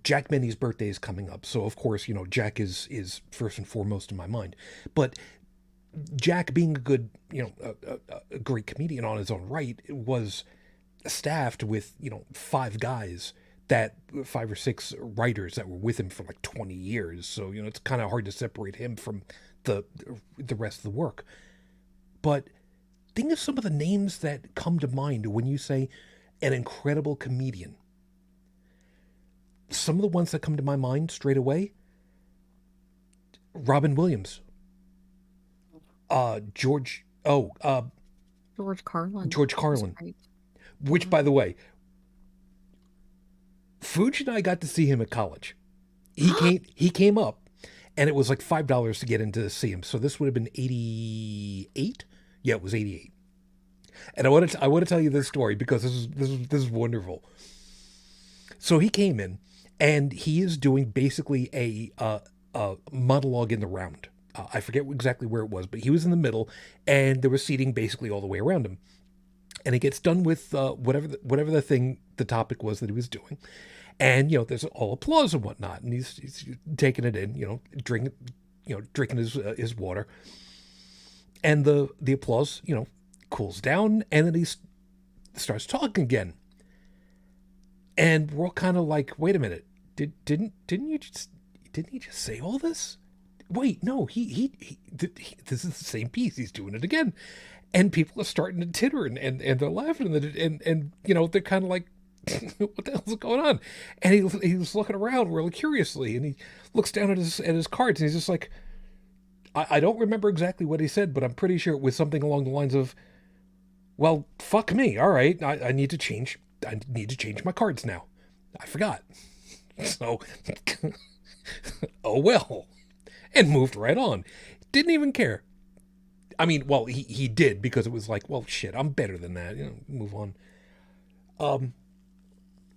Jack Benny's birthday is coming up, so of course, Jack is first and foremost in my mind. But Jack, being a good, a great comedian on his own right, was staffed with, 5 or 6 writers that were with him for like 20 years. So, it's kind of hard to separate him from the rest of the work. But think of some of the names that come to mind when you say an incredible comedian. Some of the ones that come to my mind straight away: Robin Williams, George George Carlin. George was Carlin, great. which, by the way, Fuji and I got to see him at college. He came up, and it was like $5 to get in to see him. So this would have been 88. Yeah, it was 88. And I want to tell you this story because this is wonderful. So he came in, and he is doing basically a monologue in the round. I forget exactly where it was, but he was in the middle, and there was seating basically all the way around him. And he gets done with whatever the topic was that he was doing, and there's all applause and whatnot, and he's taking it in, drinking his water, and the applause cools down, and then he starts talking again, and we're all kind of like, wait a minute, didn't he just say all this? Wait, no, he this is the same piece. He's doing it again. And people are starting to titter and they're laughing and they're kind of like, what the hell's going on? And he's looking around really curiously, and he looks down at his cards, and he's just like, I don't remember exactly what he said, but I'm pretty sure it was something along the lines of, well, fuck me. All right, I need to change my cards now. I forgot. So, oh well. And moved right on. Didn't even care. I mean, well, he did, because it was like, well, shit, I'm better than that. Move on.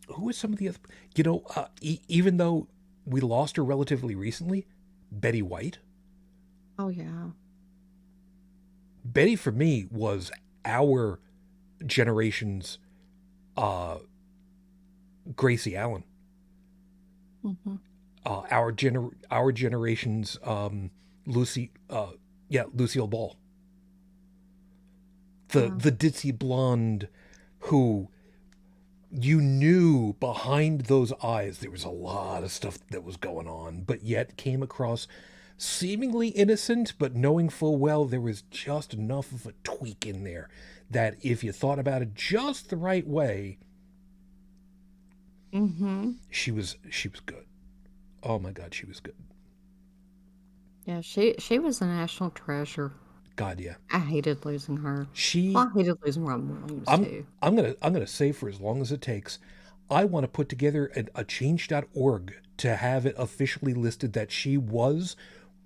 Who is some of the other... even though we lost her relatively recently, Betty White. Oh, yeah. Betty, for me, was our generation's Gracie Allen. Mm-hmm. Our generation's Lucille Ball. The ditzy blonde who you knew behind those eyes there was a lot of stuff that was going on, but yet came across seemingly innocent, but knowing full well there was just enough of a tweak in there that if you thought about it just the right way, she was good. Oh my God, she was good. Yeah, she was a national treasure. God, yeah. I hated losing her. She. Well, I hated losing Robin Williams too. I'm gonna say, for as long as it takes, I want to put together a change.org to have it officially listed that she was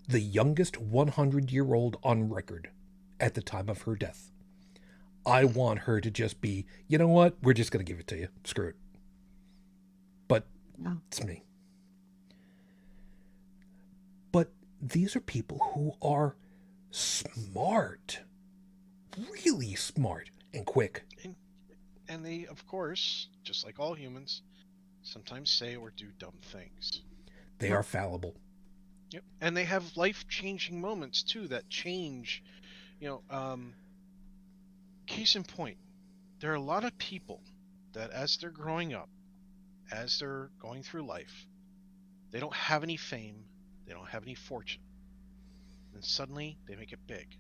the youngest 100-year-old on record at the time of her death. I want her to just be, you know what? We're just gonna give it to you. Screw it. But it's me. But these are people who are smart, really smart and quick. And they, of course, just like all humans, sometimes say or do dumb things. They are fallible. Yep. And they have life-changing moments too that change, case in point, there are a lot of people that as they're growing up, as they're going through life, they don't have any fame, they don't have any fortune. And suddenly they make it big.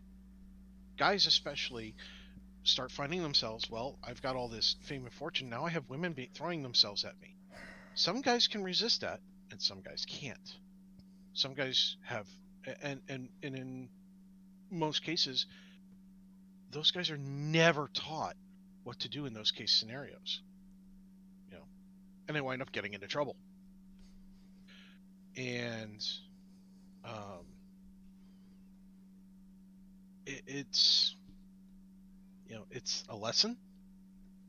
Guys especially start finding themselves, well, I've got all this fame and fortune, now I have women throwing themselves at me. Some guys can resist that, and some guys can't. Some guys have, and in most cases, those guys are never taught what to do in those case scenarios. And they wind up getting into trouble. And it's it's a lesson.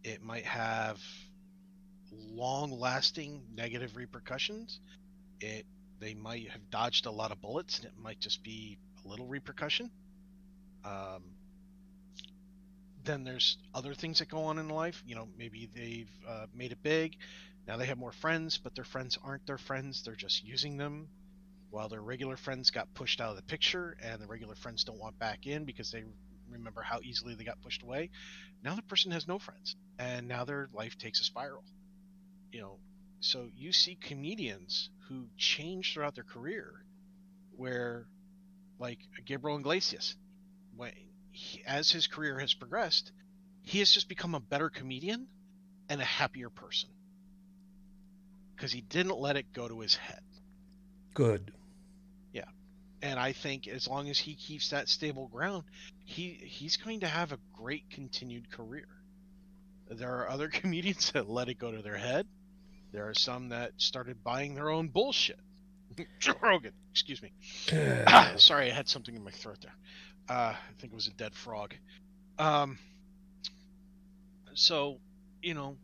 It might have long-lasting negative repercussions. They might have dodged a lot of bullets, and it might just be a little repercussion. Then there's other things that go on in life. Maybe they've made it big. Now they have more friends, but their friends aren't their friends. They're just using them, while their regular friends got pushed out of the picture, and the regular friends don't want back in because they remember how easily they got pushed away. Now the person has no friends, and now their life takes a spiral. So you see comedians who change throughout their career where, like Gabriel Iglesias. As his career has progressed, he has just become a better comedian and a happier person because he didn't let it go to his head. Good. Yeah. And I think as long as he keeps that stable ground, he's going to have a great continued career. There are other comedians that let it go to their head. There are some that started buying their own bullshit. Joe Rogan, excuse me. Sorry, I had something in my throat there. I think it was a dead frog. So, you know,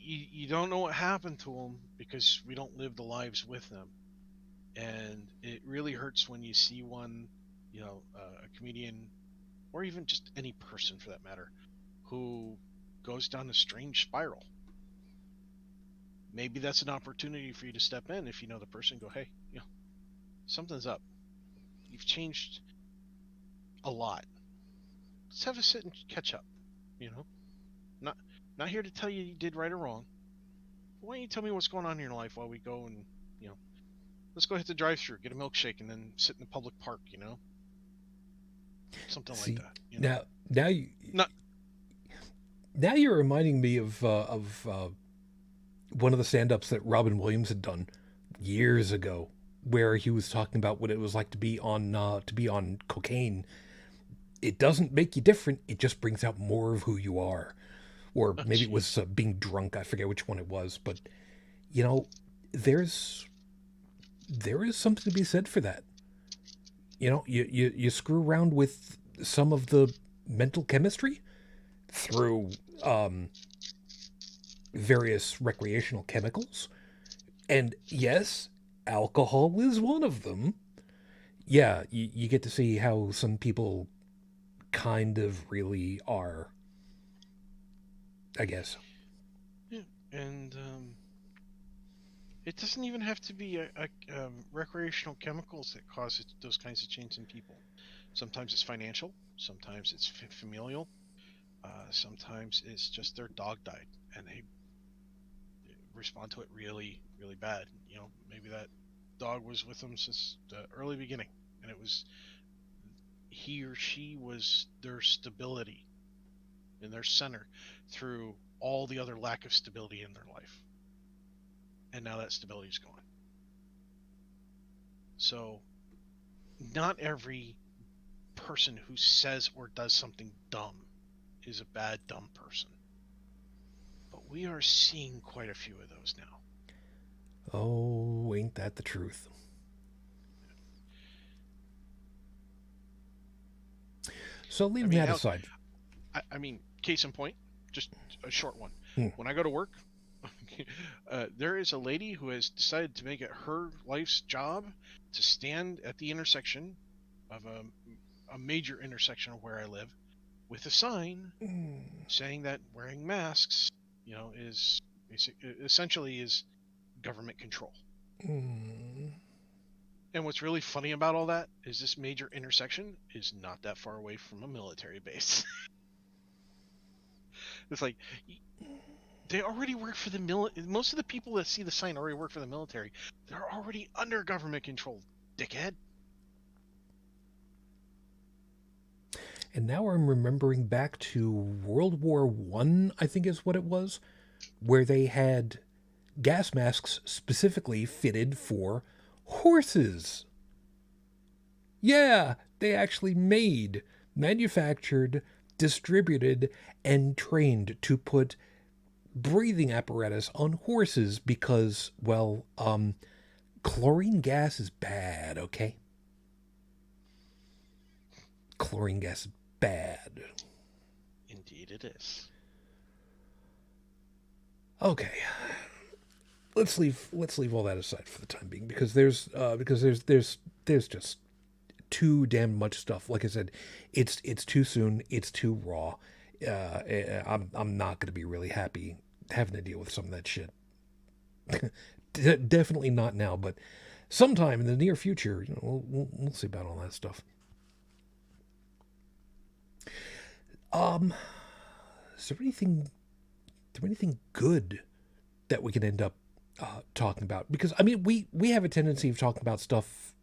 you don't know what happened to them because we don't live the lives with them. And it really hurts when you see one, a comedian, or even just any person for that matter, who goes down a strange spiral. Maybe that's an opportunity for you to step in if you know the person. Go, hey, something's up. You've changed a lot. Let's have a sit and catch up. Not here to tell you did right or wrong. But why don't you tell me what's going on in your life while we go and let's go hit the drive-thru, get a milkshake, and then sit in the public park. Something like that. Now you're reminding me of one of the stand-ups that Robin Williams had done years ago, where he was talking about what it was like to be on cocaine. It doesn't make you different. It just brings out more of who you are. Or maybe it was being drunk. I forget which one it was. But, there is something to be said for that. You screw around with some of the mental chemistry through various recreational chemicals. And yes, alcohol is one of them. Yeah, you get to see how some people kind of really are, I guess. Yeah, and it doesn't even have to be recreational chemicals that cause those kinds of change in people. Sometimes it's financial, sometimes it's familial, sometimes it's just their dog died and they respond to it really, really bad. Maybe that dog was with them since the early beginning, and it was he or she was their stability in their center through all the other lack of stability in their life. And now that stability is gone. So not every person who says or does something dumb is a bad, dumb person. But we are seeing quite a few of those now. Oh, ain't that the truth? So leaving that aside. I mean, case in point, just a short one. When I go to work, there is a lady who has decided to make it her life's job to stand at the intersection of a major intersection of where I live with a sign saying that wearing masks, is essentially is government control. And what's really funny about all that is this major intersection is not that far away from a military base. It's like they already work for the most of the people that see the sign already work for the military. They're already under government control, dickhead. And now I'm remembering back to World War I, I think is what it was, where they had gas masks specifically fitted for horses. Yeah, they actually manufactured, distributed, and trained to put breathing apparatus on horses because, well, chlorine gas is bad, okay? Chlorine gas is bad. Indeed it is. Okay. Let's leave all that aside for the time being because there's just too damn much stuff. Like I said, it's too soon, it's too raw. I'm not going to be really happy having to deal with some of that shit. Definitely not now, but sometime in the near future, we'll see about all that stuff. Is there anything good that we can end up talking about? Because I mean, we have a tendency of talking about stuff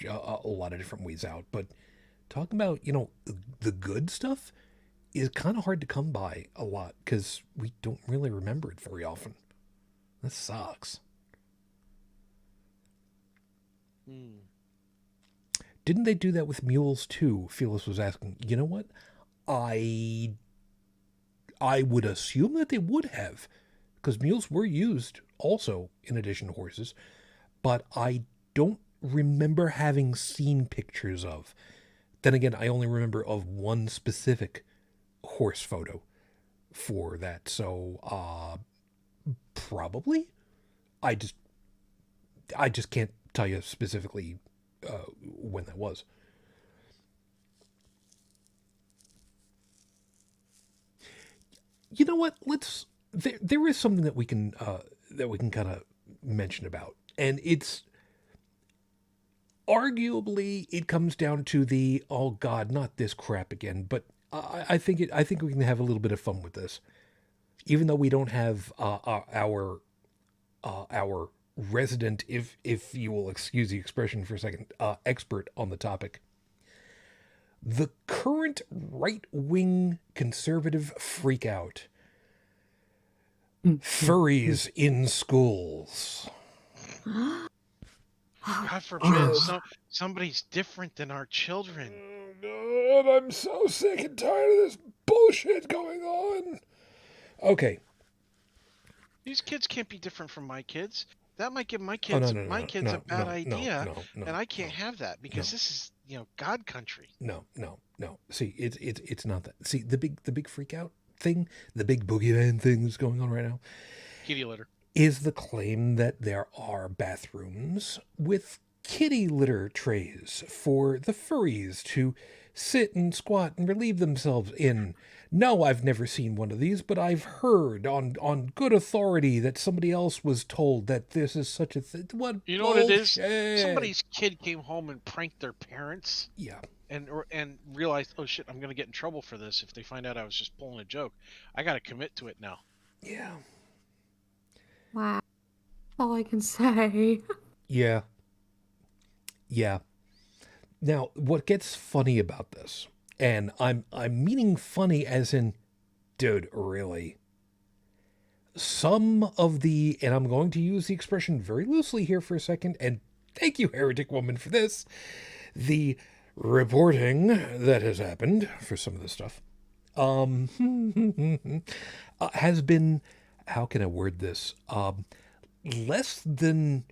a lot of different ways out. But talking about, the good stuff is kind of hard to come by a lot because we don't really remember it very often. That sucks. Didn't they do that with mules too? Phyllis was asking. You know what? I would assume that they would have, because mules were used also in addition to horses, but I don't remember having seen pictures of. Then again, I only remember of one specific horse photo for that, so probably. I just can't tell you specifically when that was. You know what? There is something that we can kind of mention about, and it's arguably it comes down to the, oh God, not this crap again. But I think we can have a little bit of fun with this, even though we don't have our resident, if you will excuse the expression for a second, expert on the topic. The current right-wing conservative freakout. Furries in schools. God forbid somebody's different than our children. Oh, God, I'm so sick and tired of this bullshit going on. Okay. These kids can't be different from my kids. That might give my kids a bad idea, and I can't have that because this is, God country. No. See, it's not that. See, the big freak out thing, the big boogeyman thing that's going on right now, kitty litter, is the claim that there are bathrooms with kitty litter trays for the furries to sit and squat and relieve themselves in. No, I've never seen one of these, but I've heard on good authority that somebody else was told that this is such a thing. What you know bullshit. What it is? Somebody's kid came home and pranked their parents. Yeah. And realized, oh shit, I'm gonna get in trouble for this if they find out I was just pulling a joke. I gotta commit to it now. Yeah. Wow. All I can say. Yeah. Now, what gets funny about this, and I'm meaning funny as in, dude, really. Some of the, and I'm going to use the expression very loosely here for a second, and thank you, Heretic Woman, for this. The reporting that has happened for some of this stuff has been, how can I word this? Less than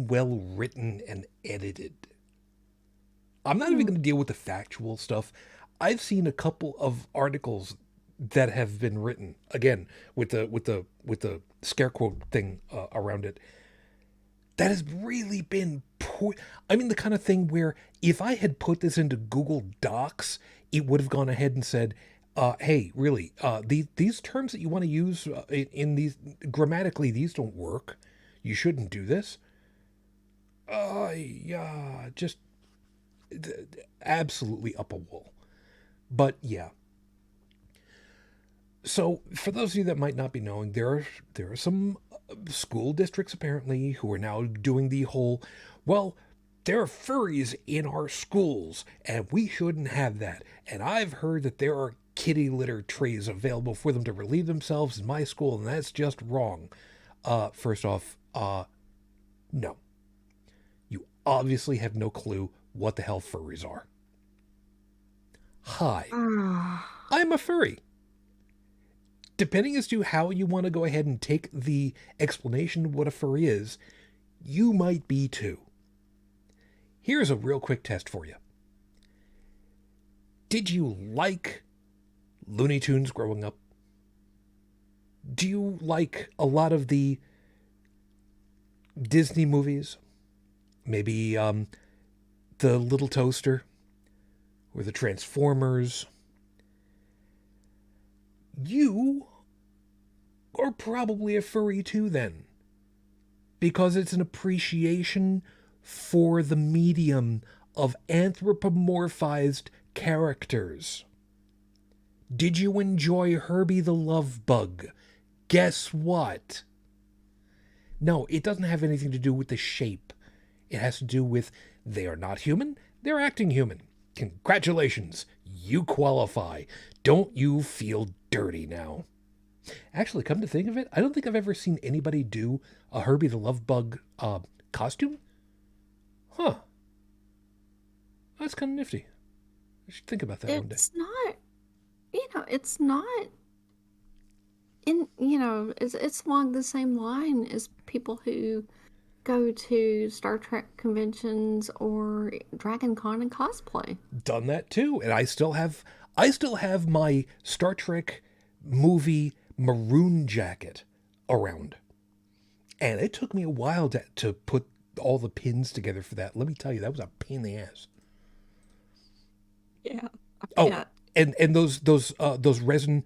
well written and edited. I'm not even going to deal with the factual stuff. I've seen a couple of articles that have been written again with the scare quote thing around it. That has really been poor. I mean, the kind of thing where if I had put this into Google Docs, it would have gone ahead and said, hey, really, these terms that you want to use in these grammatically, these don't work. You shouldn't do this. Yeah, just absolutely up a wall. But yeah. So for those of you that might not be knowing, there are some school districts apparently who are now doing the whole, well, there are furries in our schools and we shouldn't have that. And I've heard that there are kitty litter trays available for them to relieve themselves in my school, and that's just wrong. First off, no. You obviously have no clue what the hell furries are. Hi, I'm a furry. Depending as to how you want to go ahead and take the explanation of what a furry is, you might be too. Here's a real quick test for you. Did you like Looney Tunes growing up? Do you like a lot of the Disney movies? Maybe the Little Toaster or the Transformers? You are probably a furry too then, because it's an appreciation for the medium of anthropomorphized characters. Did you enjoy Herbie the Love Bug? Guess what? No, it doesn't have anything to do with the shape. It has to do with they are not human, they're acting human. Congratulations, you qualify. Don't you feel dirty now? Actually, come to think of it, I don't think I've ever seen anybody do a Herbie the Love Bug costume. Huh. That's kind of nifty. I should think about that one day. It's not, it's not it's along the same line as people who go to Star Trek conventions or Dragon Con and cosplay. Done that too, and I still have my Star Trek movie maroon jacket around. And it took me a while to put all the pins together for that. Let me tell you, that was a pain in the ass. Yeah. Oh, and those resin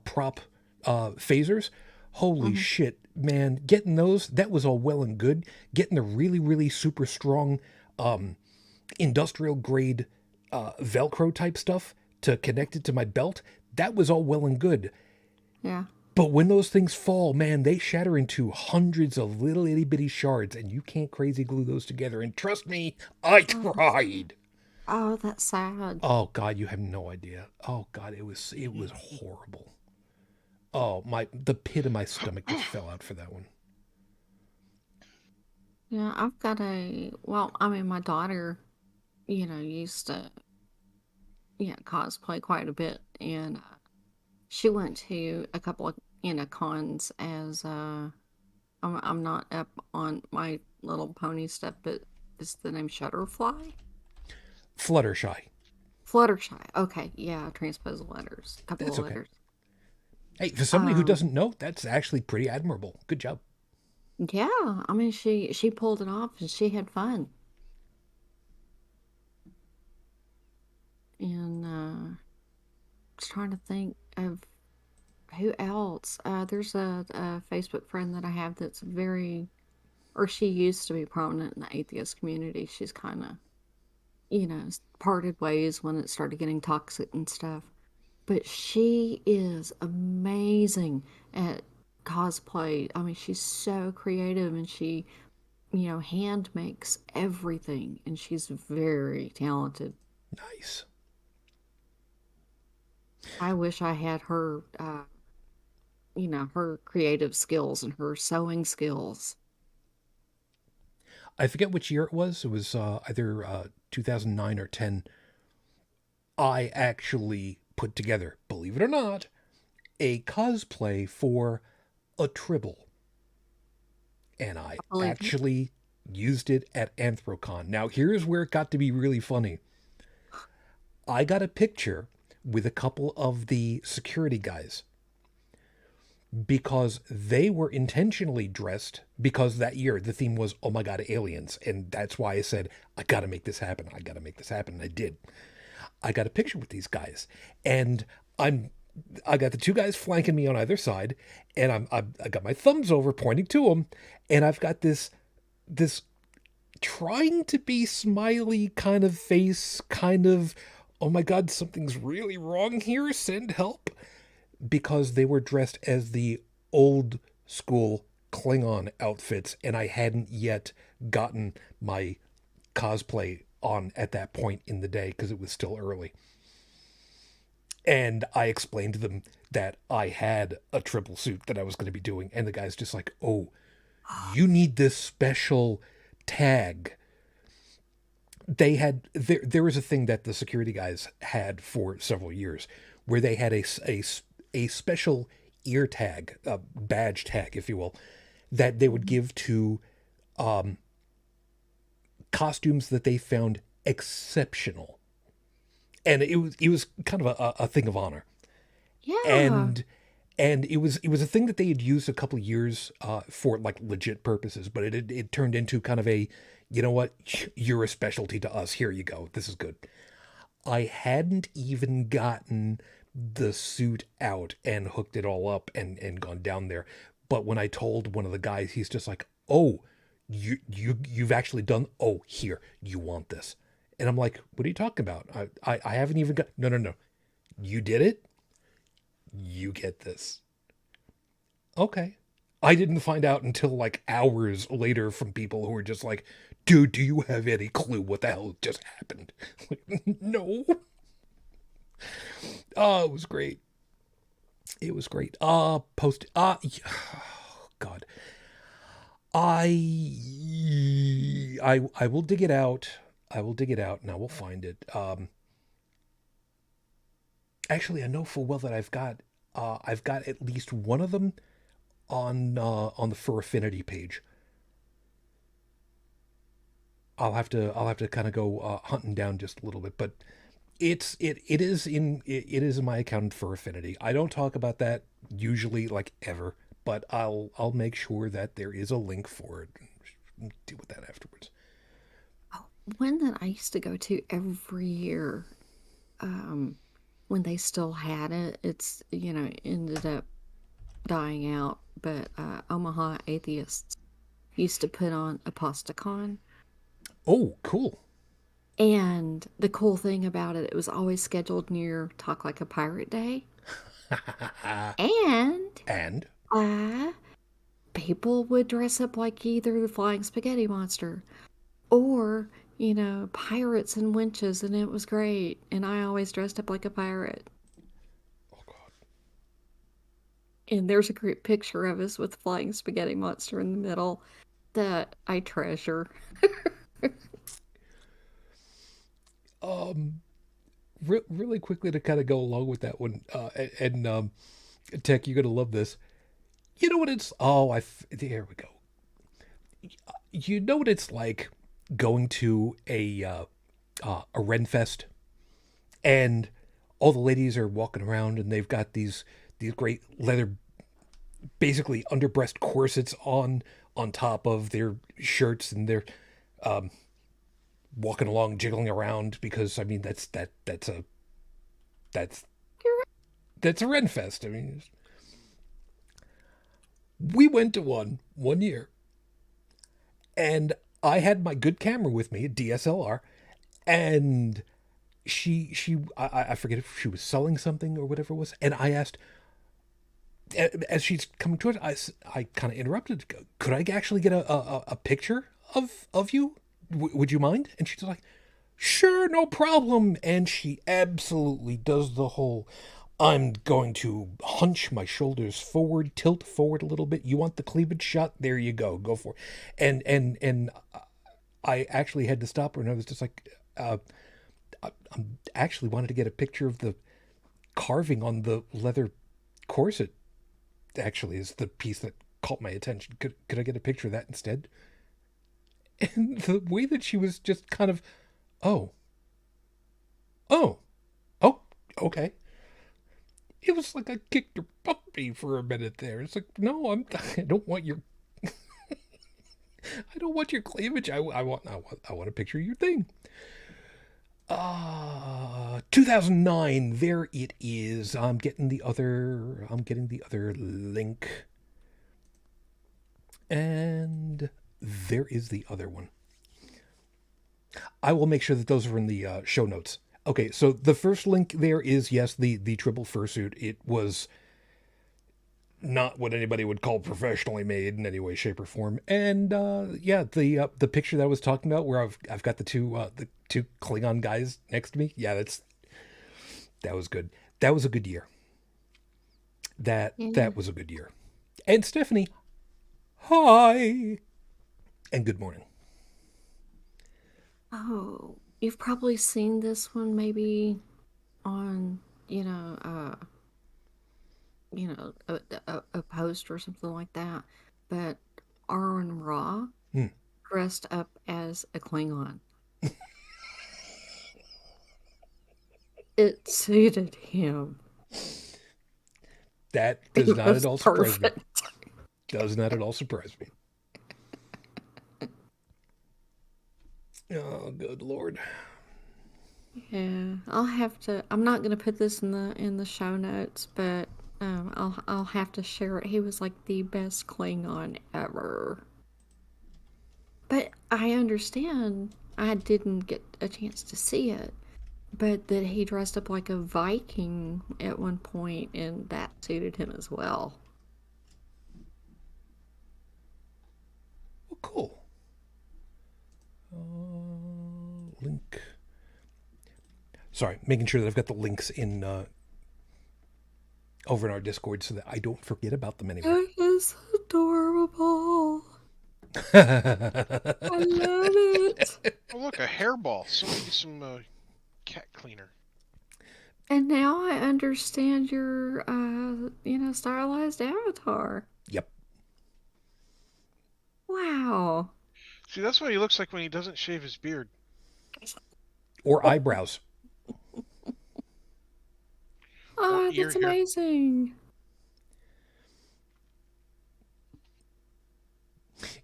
prop phasers, holy shit, man! Getting those, that was all well and good. Getting the really super strong industrial grade Velcro type stuff to connect it to my belt, that was all well and good. Yeah. But when those things fall, man, they shatter into hundreds of little itty bitty shards, and you can't crazy glue those together. And trust me, I tried. Oh, that's sad. Oh God, you have no idea. Oh God, it was horrible. Oh, the pit of my stomach just fell out for that one. Yeah, I've got my daughter, used to, cosplay quite a bit, and she went to a couple of, cons as, I'm not up on My Little Pony stuff, but is the name Shutterfly? Fluttershy. Fluttershy. Okay, yeah, transposed letters. A couple That's of okay. letters. Hey, for somebody who doesn't know, that's actually pretty admirable. Good job. Yeah, I mean, she pulled it off and she had fun. And I was trying to think of who else. There's a Facebook friend that I have that's she used to be prominent in the atheist community. She's kind of, parted ways when it started getting toxic and stuff. But she is amazing at cosplay. I mean, she's so creative, and she, hand makes everything, and she's very talented. Nice. I wish I had her, her creative skills and her sewing skills. I forget which year it was. It was either 2009 or 10. I actually put together, believe it or not, a cosplay for a Tribble. And I actually used it at Anthrocon. Now, here's where it got to be really funny. I got a picture with a couple of the security guys because they were intentionally dressed, because that year the theme was, oh my God, aliens. And that's why I said, I got to make this happen. I got to make this happen. And I did. I got a picture with these guys, and I got the two guys flanking me on either side, and I got my thumbs over pointing to them, and I've got this trying to be smiley kind of face, kind of, oh my God, something's really wrong here, send help, because they were dressed as the old school Klingon outfits, and I hadn't yet gotten my cosplay on at that point in the day because it was still early. And I explained to them that I had a triple suit that I was going to be doing, and the guy's just like, oh, you need this special tag. They had, there was a thing that the security guys had for several years where they had a special ear tag, a badge tag, if you will, that they would give to costumes that they found exceptional. And it was kind of a thing of honor. Yeah. And it was a thing that they had used a couple of years for like legit purposes, but it turned into kind of a, you know what, you're a specialty to us. Here you go. This is good. I hadn't even gotten the suit out and hooked it all up and gone down there. But when I told one of the guys, he's just like, oh, you've actually done, oh, here, you want this. And I'm like, what are you talking about? I haven't even got, no. You did it. You get this. Okay. I didn't find out until like hours later from people who were just like, dude, do you have any clue what the hell just happened? Like, no. Oh, it was great. It was great. God. I will dig it out. I will dig it out and I will find it. Actually, I know full well that I've got at least one of them on the FurAffinity page. I'll have to kind of go hunting down just a little bit, but it is in my account for FurAffinity. I don't talk about that usually, like, ever, but I'll make sure that there is a link for it. Deal with that afterwards. Oh, one that I used to go to every year, when they still had it, it's, ended up dying out, but Omaha Atheists used to put on Apostacon. Oh, cool. And the cool thing about it, it was always scheduled near Talk Like a Pirate Day. And people would dress up like either the Flying Spaghetti Monster or, pirates and winches, and it was great. And I always dressed up like a pirate. Oh, God. And there's a great picture of us with Flying Spaghetti Monster in the middle that I treasure. Really quickly to kind of go along with that one, and Tech, you're gonna love this. You know what it's? There we go. You know what it's like going to a Renfest, and all the ladies are walking around, and they've got these great leather, basically underbreast corsets on top of their shirts, and they're walking along, jiggling around, because I mean that's a Renfest. I mean, we went to one year, and I had my good camera with me, a DSLR, and I forget if she was selling something or whatever it was, and I asked, as she's coming towards us, I kind of interrupted. Could I actually get a picture of you? Would you mind? And she's like, sure, no problem. And she absolutely does the whole, I'm going to hunch my shoulders forward, tilt forward a little bit. You want the cleavage shot? There you go for it. And I actually had to stop her, and I was just like, I'm actually wanted to get a picture of the carving on the leather corset. Actually, is the piece that caught my attention. Could I get a picture of that instead? And the way that she was just kind of, oh, okay. It was like I kicked your puppy for a minute there. It's like, no, I don't want your, I don't want your cleavage. I want a picture of your thing. 2009. There it is. I'm getting the other link, and there is the other one. I will make sure that those are in the show notes. Okay, so the first link there is, yes, the triple fursuit. It was not what anybody would call professionally made in any way, shape, or form. And yeah, the picture that I was talking about, where I've got the two Klingon guys next to me. Yeah, that was good. That was a good year. That was a good year. And Stephanie, hi, and good morning. Oh, you've probably seen this one maybe on, a post or something like that. But Aaron Ra dressed up as a Klingon. It suited him. That does not at all surprise me. Perfect. Does not at all surprise me. Oh, good Lord. Yeah, I'll have to. I'm not gonna put this in the show notes, but I'll have to share it. He was like the best Klingon ever. But I understand. I didn't get a chance to see it, but that he dressed up like a Viking at one point, and that suited him as well. cool. Link. Sorry, making sure that I've got the links in over in our Discord so that I don't forget about them anymore. That is adorable. I love it. Oh, look, a hairball. Somebody get some cat cleaner. And now I understand your, stylized avatar. Yep. Wow. See, that's what he looks like when he doesn't shave his beard. Or eyebrows. Oh, ear that's here. amazing.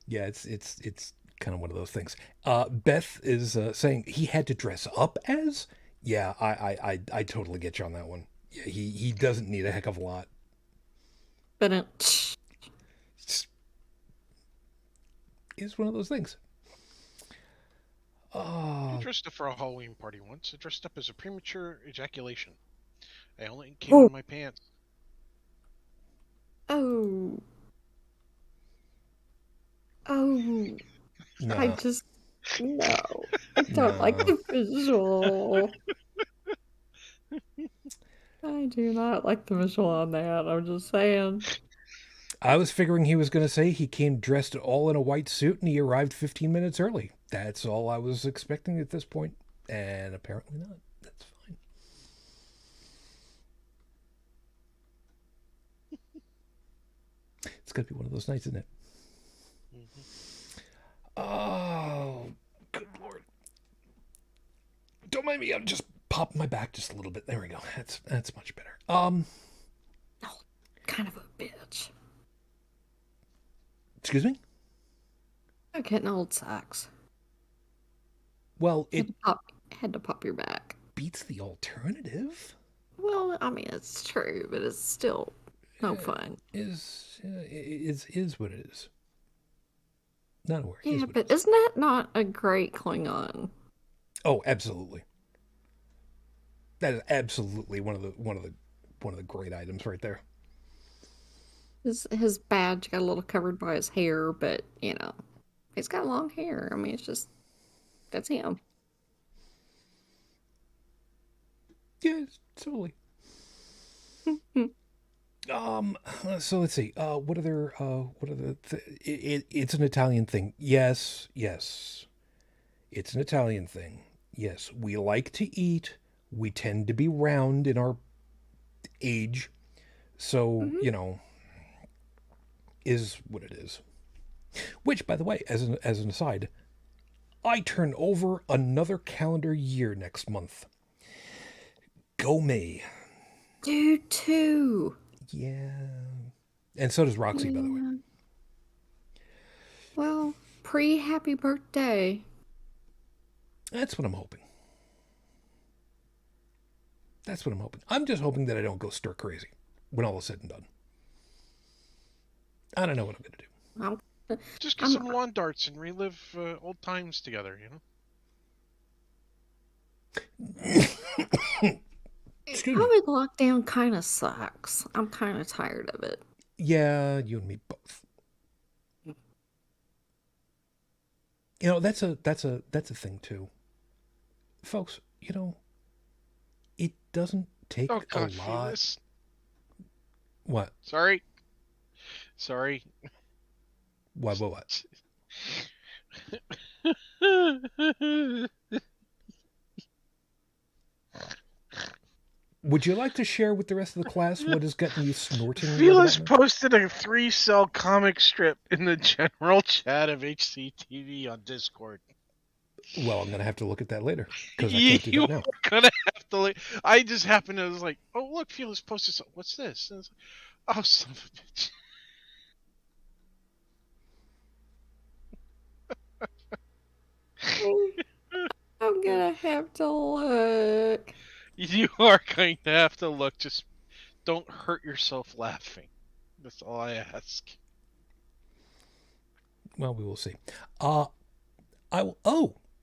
Yeah, it's kind of one of those things. Beth is saying he had to dress up as. Yeah, I totally get you on that one. Yeah, he doesn't need a heck of a lot. But it, It's one of those things. I Oh, dressed up for a Halloween party once. I dressed up as a premature ejaculation. I only came in my pants. oh, no. I just, no. I don't like the visual. I do not like the visual on that. I'm just saying. I was figuring he was going to say he came dressed all in a white suit and he arrived 15 minutes early. That's all I was expecting at this point, and apparently not. That's fine. It's going to be one of those nights, isn't it? Oh, good Lord. Don't mind me. I'm just popping my back just a little bit. There we go. That's much better. Kind of a bitch. Excuse me? I'm getting old socks. Well, it Had to pop your back. beats the alternative. Well, I mean, it's true, but it's still no fun. Is what it is. Not a word. Yeah, but isn't that not a great Klingon? Oh, absolutely. That is absolutely one of the great items right there. His badge got a little covered by his hair, but he's got long hair. I mean, it's just that's him. Yes, totally. So let's see. What other it's an Italian thing. Yes. It's an Italian thing. Yes, we like to eat. We tend to be round in our age. So, is what it is. Which, by the way, as an aside, I turn over another calendar year next month. Go me. Dude, too. Yeah. And so does Roxy, by the way. Well, pre-happy birthday. That's what I'm hoping. I'm just hoping that I don't go stir crazy when all is said and done. I don't know what I'm going to do. Just get some lawn darts and relive old times together, Excuse me. COVID lockdown kind of sucks. I'm kind of tired of it. Yeah, you and me both. That's a thing too. Folks, it doesn't take Oh God, a lot. Felix. What? Sorry. What? Would you like to share with the rest of the class what has gotten you snorting? Felix posted a 3-cell comic strip in the general chat of HCTV on Discord. Well, I'm going to have to look at that later, because I can't do that now. You're going to have to I just happened to was like, oh, look, Felix posted something. What's this? And I was like, oh, son of a bitch. I'm gonna have to look. You are going to have to look. Just don't hurt yourself laughing. That's all I ask. Well, we will see. Oh,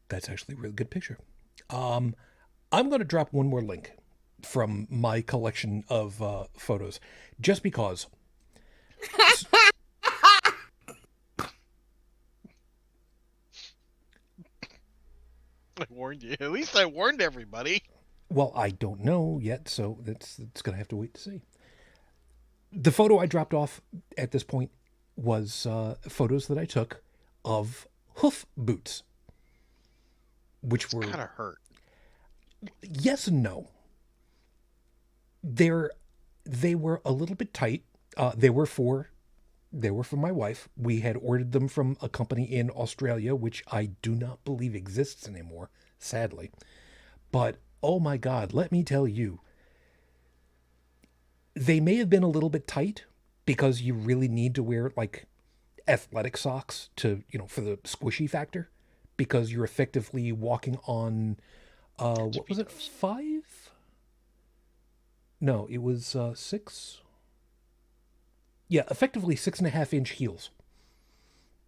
that's actually a really good picture. I'm going to drop one more link from my collection of photos, just because. I warned you. At least I warned everybody. Well, I don't know yet, so it's going to have to wait to see. The photo I dropped off at this point was photos that I took of hoof boots, which It's were gotta hurt. yes and no. They were a little bit tight. They were for my wife. We had ordered them from a company in Australia, which I do not believe exists anymore, sadly. But oh my God, let me tell you, they may have been a little bit tight because you really need to wear like athletic socks to, for the squishy factor, because you're effectively walking on, what was it, 5? No, it was 6. Yeah, effectively 6.5-inch heels.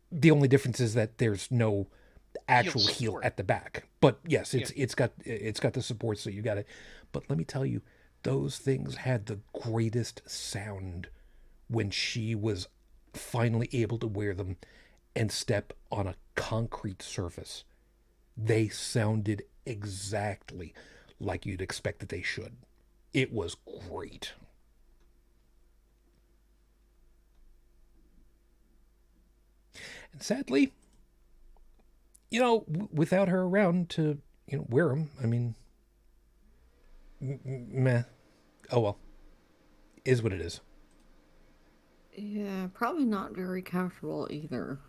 The only difference is that there's no actual heel at the back. But yes, it's got the support, so you got it. But let me tell you, those things had the greatest sound when she was finally able to wear them and step on a concrete surface. They sounded exactly like you'd expect that they should. It was great. And sadly, without her around to, wear them, I mean, meh. Oh well. Is what it is. Yeah, probably not very comfortable either.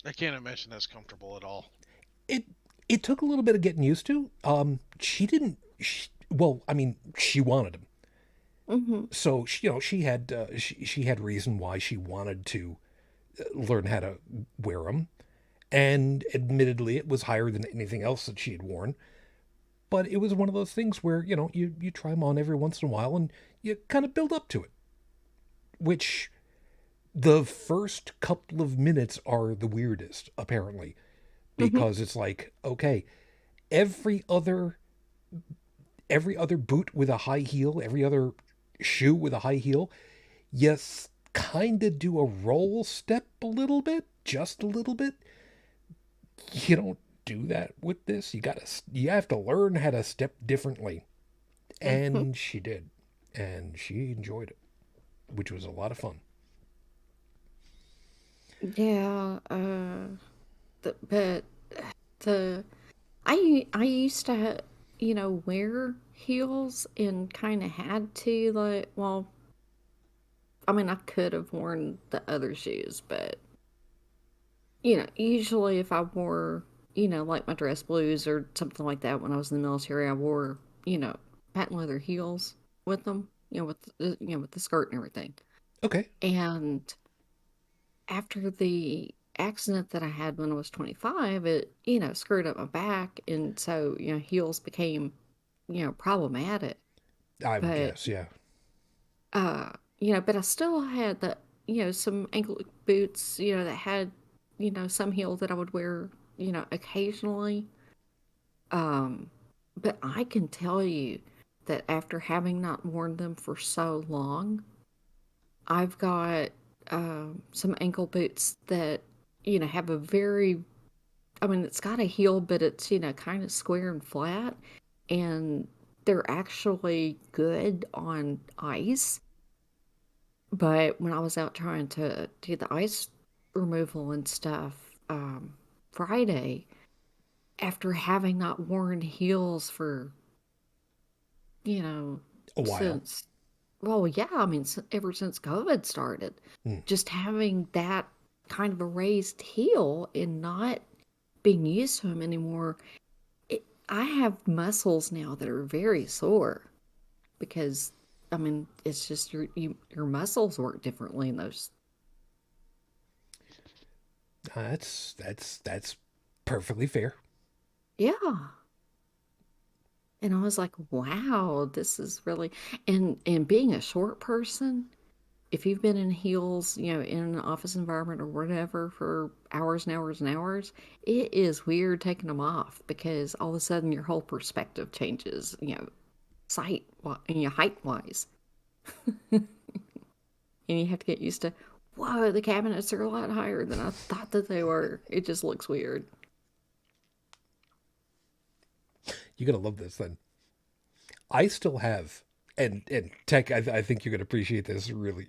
I can't imagine that's comfortable at all. It took a little bit of getting used to. She didn't. Well, I mean, she wanted them. Mm-hmm. So she had reason why she wanted to learn how to wear them, and admittedly, it was higher than anything else that she had worn. But it was one of those things where you try them on every once in a while, and you kind of build up to it. Which, the first couple of minutes are the weirdest, apparently, because it's like, okay, every other boot with a high heel, every other shoe with a high heel, yes, kind of do a roll step a little bit, just a little bit. You don't do that with this. You have to learn how to step differently. And she did. And she enjoyed it, which was a lot of fun. Yeah, but I used to, wear heels and kind of had to, like, well, I mean, I could have worn the other shoes, but usually if I wore, like my dress blues or something like that when I was in the military, I wore, patent leather heels with them, with the skirt and everything. Okay. And after the accident that I had when I was 25, it, screwed up my back. And so, heels became, problematic. I would But, guess, yeah. but I still had the, some ankle boots, that had, some heel that I would wear, occasionally. But I can tell you that after having not worn them for so long, I've got some ankle boots that, have a very, I mean, it's got a heel, but it's, kind of square and flat. And they're actually good on ice. But when I was out trying to do the ice removal and stuff Friday, after having not worn heels for, A while. since, well, yeah, I mean, ever since COVID started, just having that kind of a raised heel and not being used to them anymore, I have muscles now that are very sore because, I mean, it's just your muscles work differently in those. That's perfectly fair. Yeah. And I was like, wow, this is really, and being a short person, if you've been in heels, in an office environment or whatever for hours and hours and hours, it is weird taking them off because all of a sudden your whole perspective changes, height wise. And you have to get used to, whoa, the cabinets are a lot higher than I thought that they were. It just looks weird. You're going to love this then. I still have, and Tech, I think you're going to appreciate this really.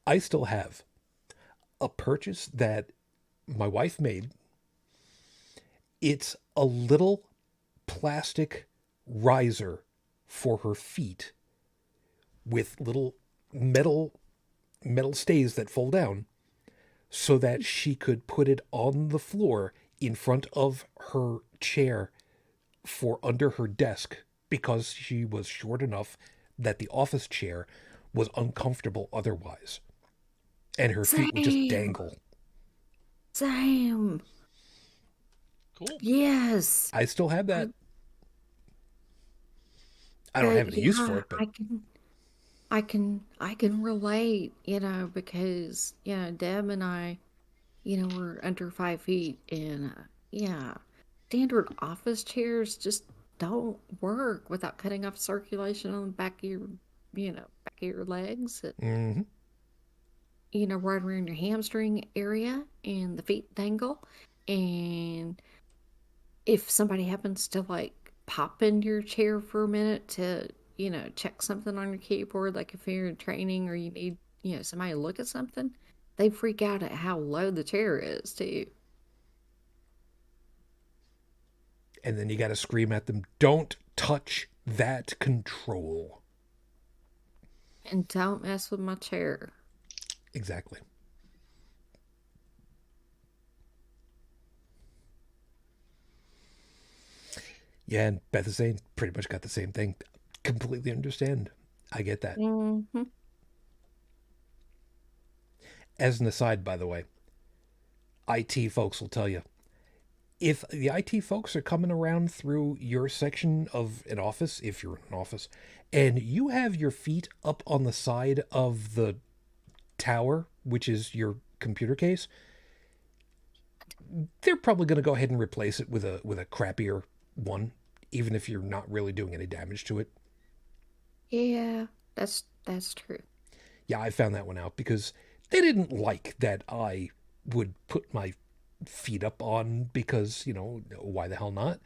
I still have a purchase that my wife made. It's a little plastic riser for her feet with little metal stays that fold down so that she could put it on the floor in front of her chair for under her desk because she was short enough that the office chair was uncomfortable otherwise. And her feet would just Same. dangle. Same. Cool. Yes. I still have that. I don't have any use for it, but I can relate, because Deb and I, we're under 5 feet, and standard office chairs just don't work without cutting off circulation on the back of your legs, mm-hmm. Right around your hamstring area, and the feet dangle, and if somebody happens to pop into your chair for a minute to check something on your keyboard, like if you're in training or you need somebody to look at something, they freak out at how low the chair is too. And then you got to scream at them, don't touch that control. And don't mess with my chair. Exactly. Yeah, and Beth is saying pretty much got the same thing. Completely understand. I get that. Mm-hmm. As an aside, by the way, IT folks will tell you, if the IT folks are coming around through your section of an office, if you're in an office, and you have your feet up on the side of the tower, which is your computer case, they're probably going to go ahead and replace it with a crappier one, even if you're not really doing any damage to it. Yeah, that's true. Yeah, I found that one out because they didn't like that I would put my feet up on because, why the hell not?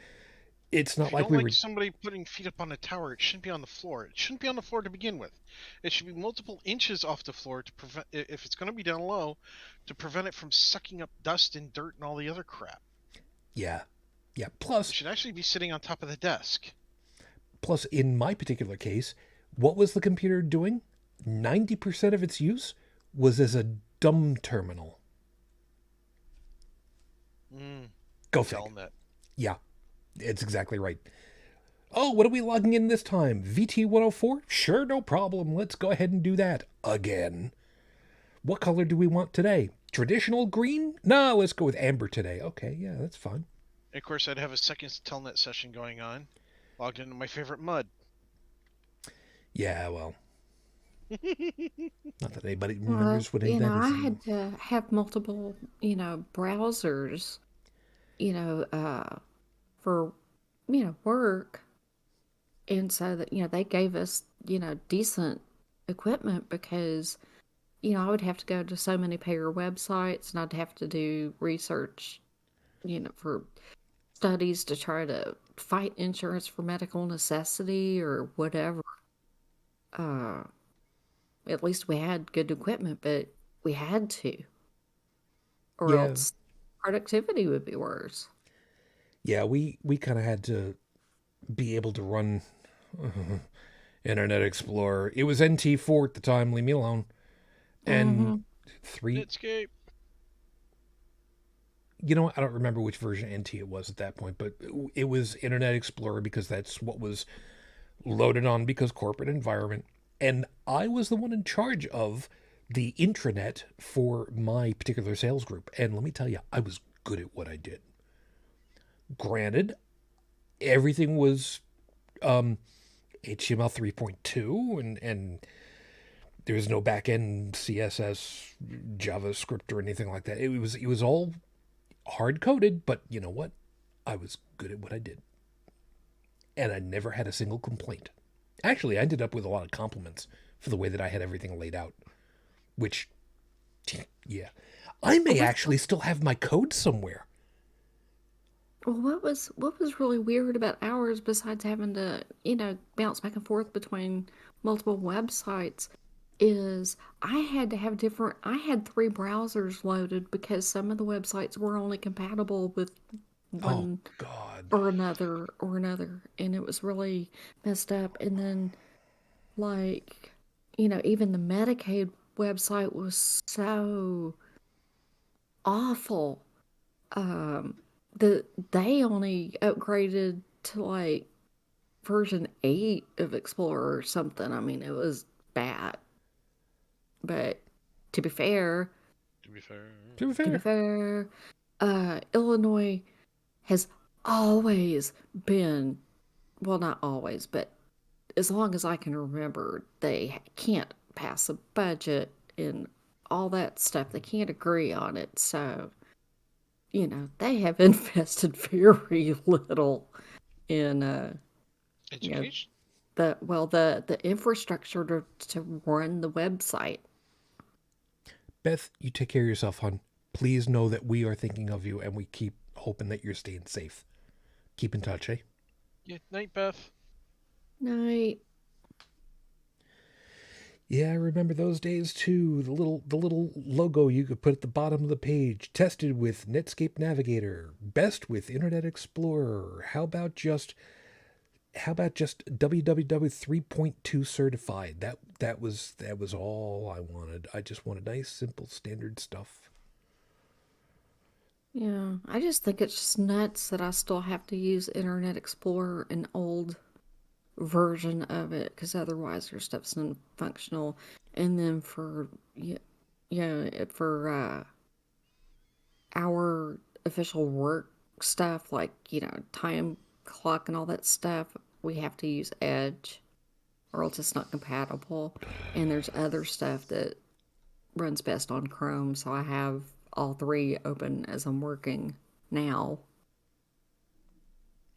It's not If you like don't we like were... somebody putting feet up on a tower, it shouldn't be on the floor. It shouldn't be on the floor to begin with. It should be multiple inches off the floor to prevent, if it's going to be down low, to prevent it from sucking up dust and dirt and all the other crap. Yeah. It Plus, should actually be sitting on top of the desk. plus, in my particular case, what was the computer doing? 90% of its use was as a dumb terminal. Go figure. Telnet. Yeah, it's exactly right. Oh, what are we logging in this time? VT104? Sure, no problem. Let's go ahead and do that again. What color do we want today? Traditional green? No, let's go with amber today. Okay, yeah, that's fine. And of course, I'd have a second Telnet session going on, logged into my favorite mud. Yeah, well. Not that anybody remembers what any of that is. I had to have multiple, browsers, for, work. And so that, they gave us, decent equipment because, I would have to go to so many payer websites and I'd have to do research, for studies to try to fight insurance for medical necessity or whatever. At least we had good equipment, but we had to, or Yeah. else productivity would be worse. Yeah, we kind of had to be able to run Internet Explorer. It was NT4 at the time, leave me alone. And 3, Netscape. you know what? I don't remember which version NT it was at that point, but it was Internet Explorer because that's what was loaded on because corporate environment. And I was the one in charge of the intranet for my particular sales group. And let me tell you, I was good at what I did. Granted, everything was HTML 3.2 and there was no back-end CSS, JavaScript or anything like that. It was all hard-coded, but you know what? I was good at what I did. And I never had a single complaint. Actually, I ended up with a lot of compliments for the way that I had everything laid out. Which, yeah. I may actually still have my code somewhere. Well, what was really weird about ours, besides having to, bounce back and forth between multiple websites, is I had to have different. I had three browsers loaded because some of the websites were only compatible with Oh, one God. or another, and it was really messed up. And then, like, even the Medicaid website was so awful. Um, they only upgraded to like version 8 of Explorer or something. I mean, it was bad. But to be fair, To be fair. To be to be fair. fair, Illinois has always been, well, not always, but as long as I can remember, they can't pass a budget and all that stuff. They can't agree on it. So, they have invested very little in, you know, Education? the infrastructure to run the website. Beth, you take care of yourself, hon. Please know that we are thinking of you and we keep hoping that you're staying safe. Keep in touch, eh? Yeah, night, Beth. Night. Yeah, I remember those days too. The little logo you could put at the bottom of the page. Tested with Netscape Navigator. Best with Internet Explorer. How about just www 3.2 certified? That was all I wanted. I just wanted nice, simple, standard stuff. Yeah, I just think it's just nuts that I still have to use Internet Explorer, an old version of it, because otherwise your stuff's non-functional. And then for our official work stuff, like time clock and all that stuff, we have to use Edge, or else it's not compatible. And there's other stuff that runs best on Chrome, so I have all three open as I'm working now.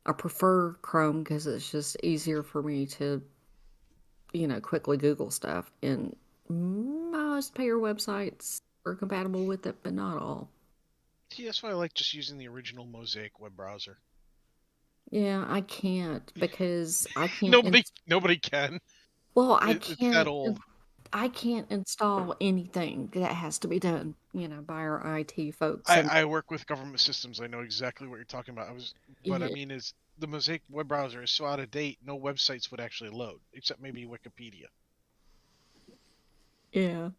I prefer Chrome because it's just easier for me to, quickly Google stuff. And most payer websites are compatible with it, but not all. See, that's why I like just using the original Mosaic web browser. Yeah, I can't because I can't. Nobody can. Well, It's that old. I can't install anything that has to be done, by our IT folks. I work with government systems. I know exactly what you're talking about. But I Yeah, mean, is the Mosaic web browser is so out of date, no websites would actually load, except maybe Wikipedia. yeah.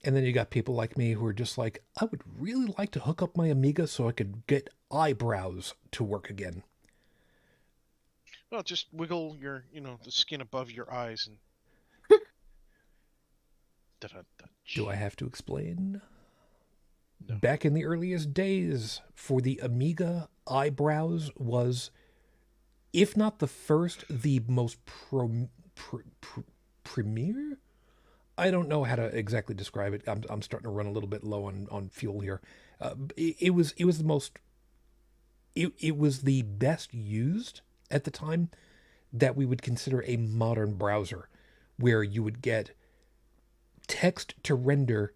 And then you got people like me who are just like, I would really like to hook up my Amiga so I could get eyebrows to work again. Well, just wiggle the skin above your eyes and. Do I have to explain? No. Back in the earliest days, for the Amiga, eyebrows was, if not the first, the most premier? I don't know how to exactly describe it. I'm starting to run a little bit low on fuel here. It was the most. It was the best used at the time that we would consider a modern browser, where you would get text to render,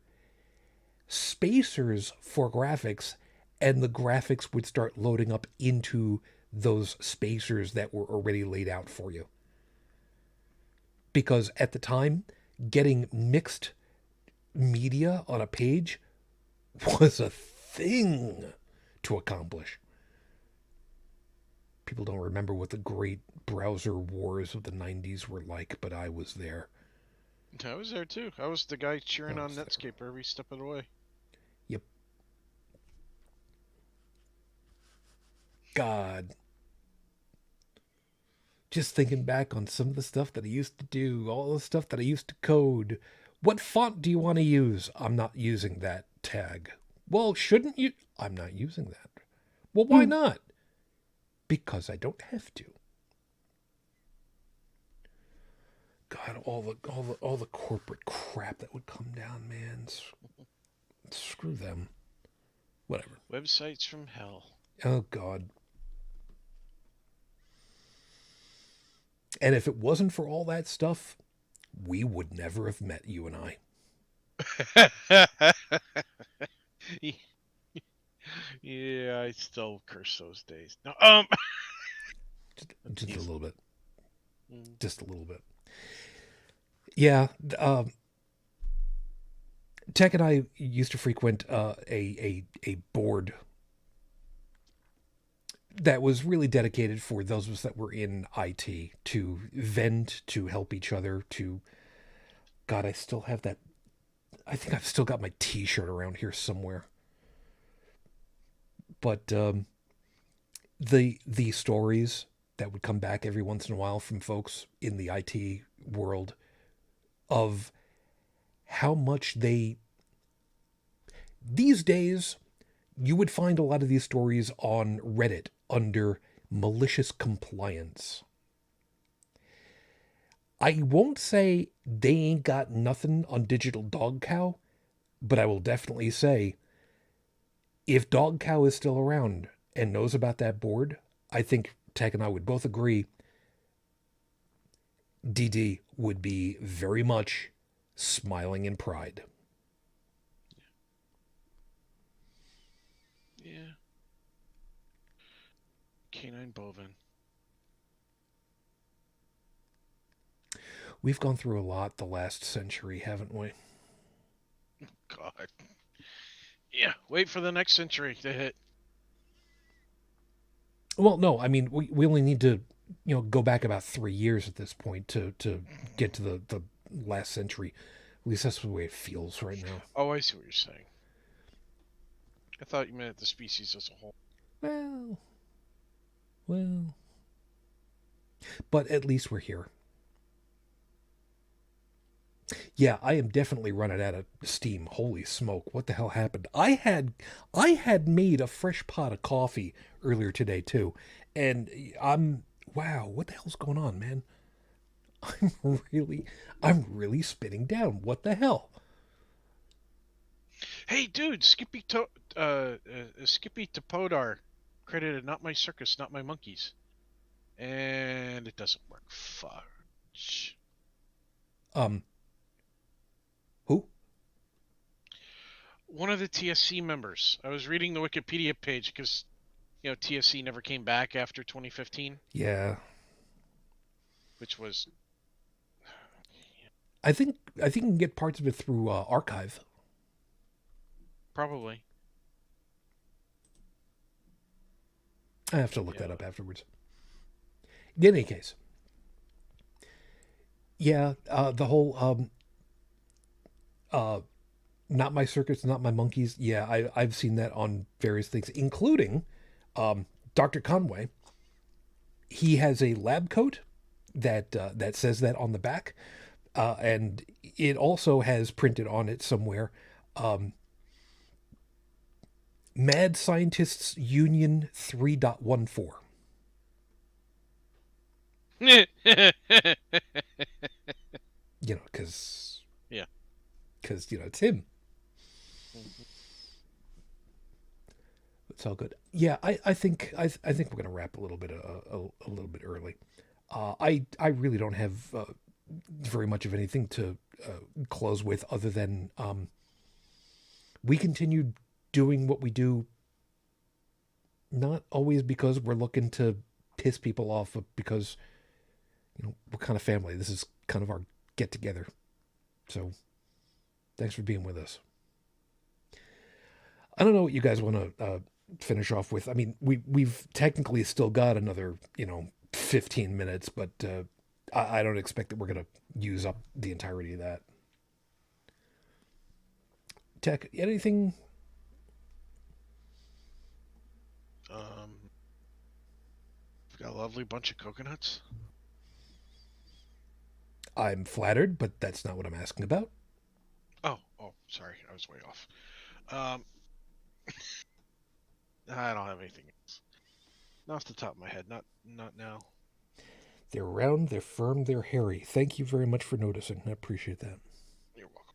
spacers for graphics, and the graphics would start loading up into those spacers that were already laid out for you. Because at the time, getting mixed media on a page was a thing to accomplish. People don't remember what the great browser wars of the 90s were like, but I was there. I was there too. I was the guy cheering on there. Netscape every step of the way. Yep. God. Just thinking back on some of the stuff that I used to do, all the stuff that I used to code. What font do you want to use? I'm not using that tag. Well, shouldn't you? I'm not using that. Well, why not? Because I don't have to. God, all the corporate crap that would come down, man. Screw them. Whatever. Websites from hell. Oh, God. And if it wasn't for all that stuff, we would never have met, you and I. Yeah, I still curse those days. No, Just a little bit. Mm. Just a little bit. Yeah. Tech and I used to frequent a board that was really dedicated for those of us that were in IT to vent, to help each other, to... God, I still have that... I think I've still got my T-shirt around here somewhere. But the stories that would come back every once in a while from folks in the IT world of how much they... These days, you would find a lot of these stories on Reddit under malicious compliance. I won't say they ain't got nothing on Digital Dog Cow, but I will definitely say if Dog Cow is still around and knows about that board, I think Tech and I would both agree DD would be very much smiling in pride. Yeah. Canine bovine. We've gone through a lot the last century, haven't we? God. Yeah, wait for the next century to hit. Well, no, I mean, we only need to, go back about 3 years at this point to get to the last century. At least that's the way it feels right now. Oh, I see what you're saying. I thought you meant the species as a whole. Well. But at least we're here. Yeah, I am definitely running out of steam. Holy smoke, what the hell happened? I had made a fresh pot of coffee earlier today too, and wow, what the hell's going on, man? I'm really spinning down. What the hell? Hey, dude, Skippy Topodar credited "Not My Circus, Not My Monkeys," and it doesn't work. Fudge. Who? One of the TSC members. I was reading the Wikipedia page because, TSC never came back after 2015. Yeah. Which was... I think you can get parts of it through Archive. Probably. I have to look that up afterwards. In any case. Yeah, the whole... Not My Circus, Not My Monkeys. Yeah, I've seen that on various things, including Dr. Conway. He has a lab coat that says that on the back, and it also has printed on it somewhere, Mad Scientists Union 3.14. Because... Yeah. Because, it's him. Mm-hmm. It's all good. Yeah, I think we're gonna wrap a little bit early. I really don't have very much of anything to close with other than we continue doing what we do, not always because we're looking to piss people off, but because we're kind of family. This is kind of our get together. So thanks for being with us. I don't know what you guys want to finish off with. I mean, we've technically still got another, 15 minutes, but I don't expect that we're going to use up the entirety of that. Tech, anything? We've got a lovely bunch of coconuts. I'm flattered, but that's not what I'm asking about. Oh, sorry. I was way off. I don't have anything else. Not off the top of my head. Not now. They're round, they're firm, they're hairy. Thank you very much for noticing. I appreciate that. You're welcome.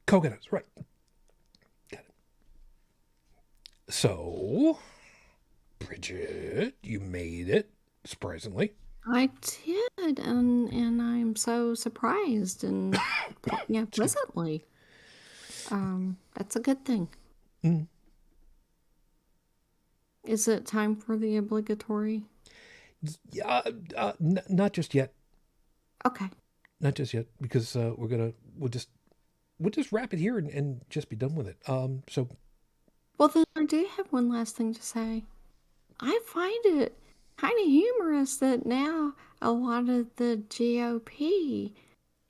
Coconuts, right. Got it. So, Brigid, you made it, surprisingly. I did, and I'm so surprised and pleasantly. That's a good thing. Mm. Is it time for the obligatory? Yeah, not just yet. Okay. Not just yet, because we'll just wrap it here and just be done with it. So Well, then I do have one last thing to say. I find it kind of humorous that now a lot of the GOP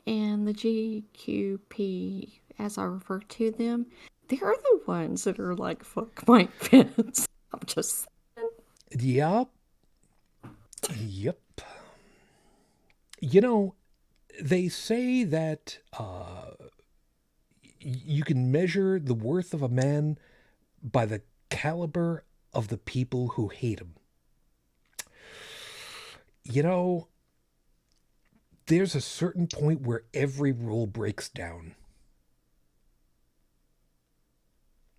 and the GQP, as I refer to them, they're the ones that are like, fuck Mike Pence. I'm just saying. yeah, yep. You know, they say that you can measure the worth of a man by the caliber of the people who hate him. You know, there's a certain point where every rule breaks down.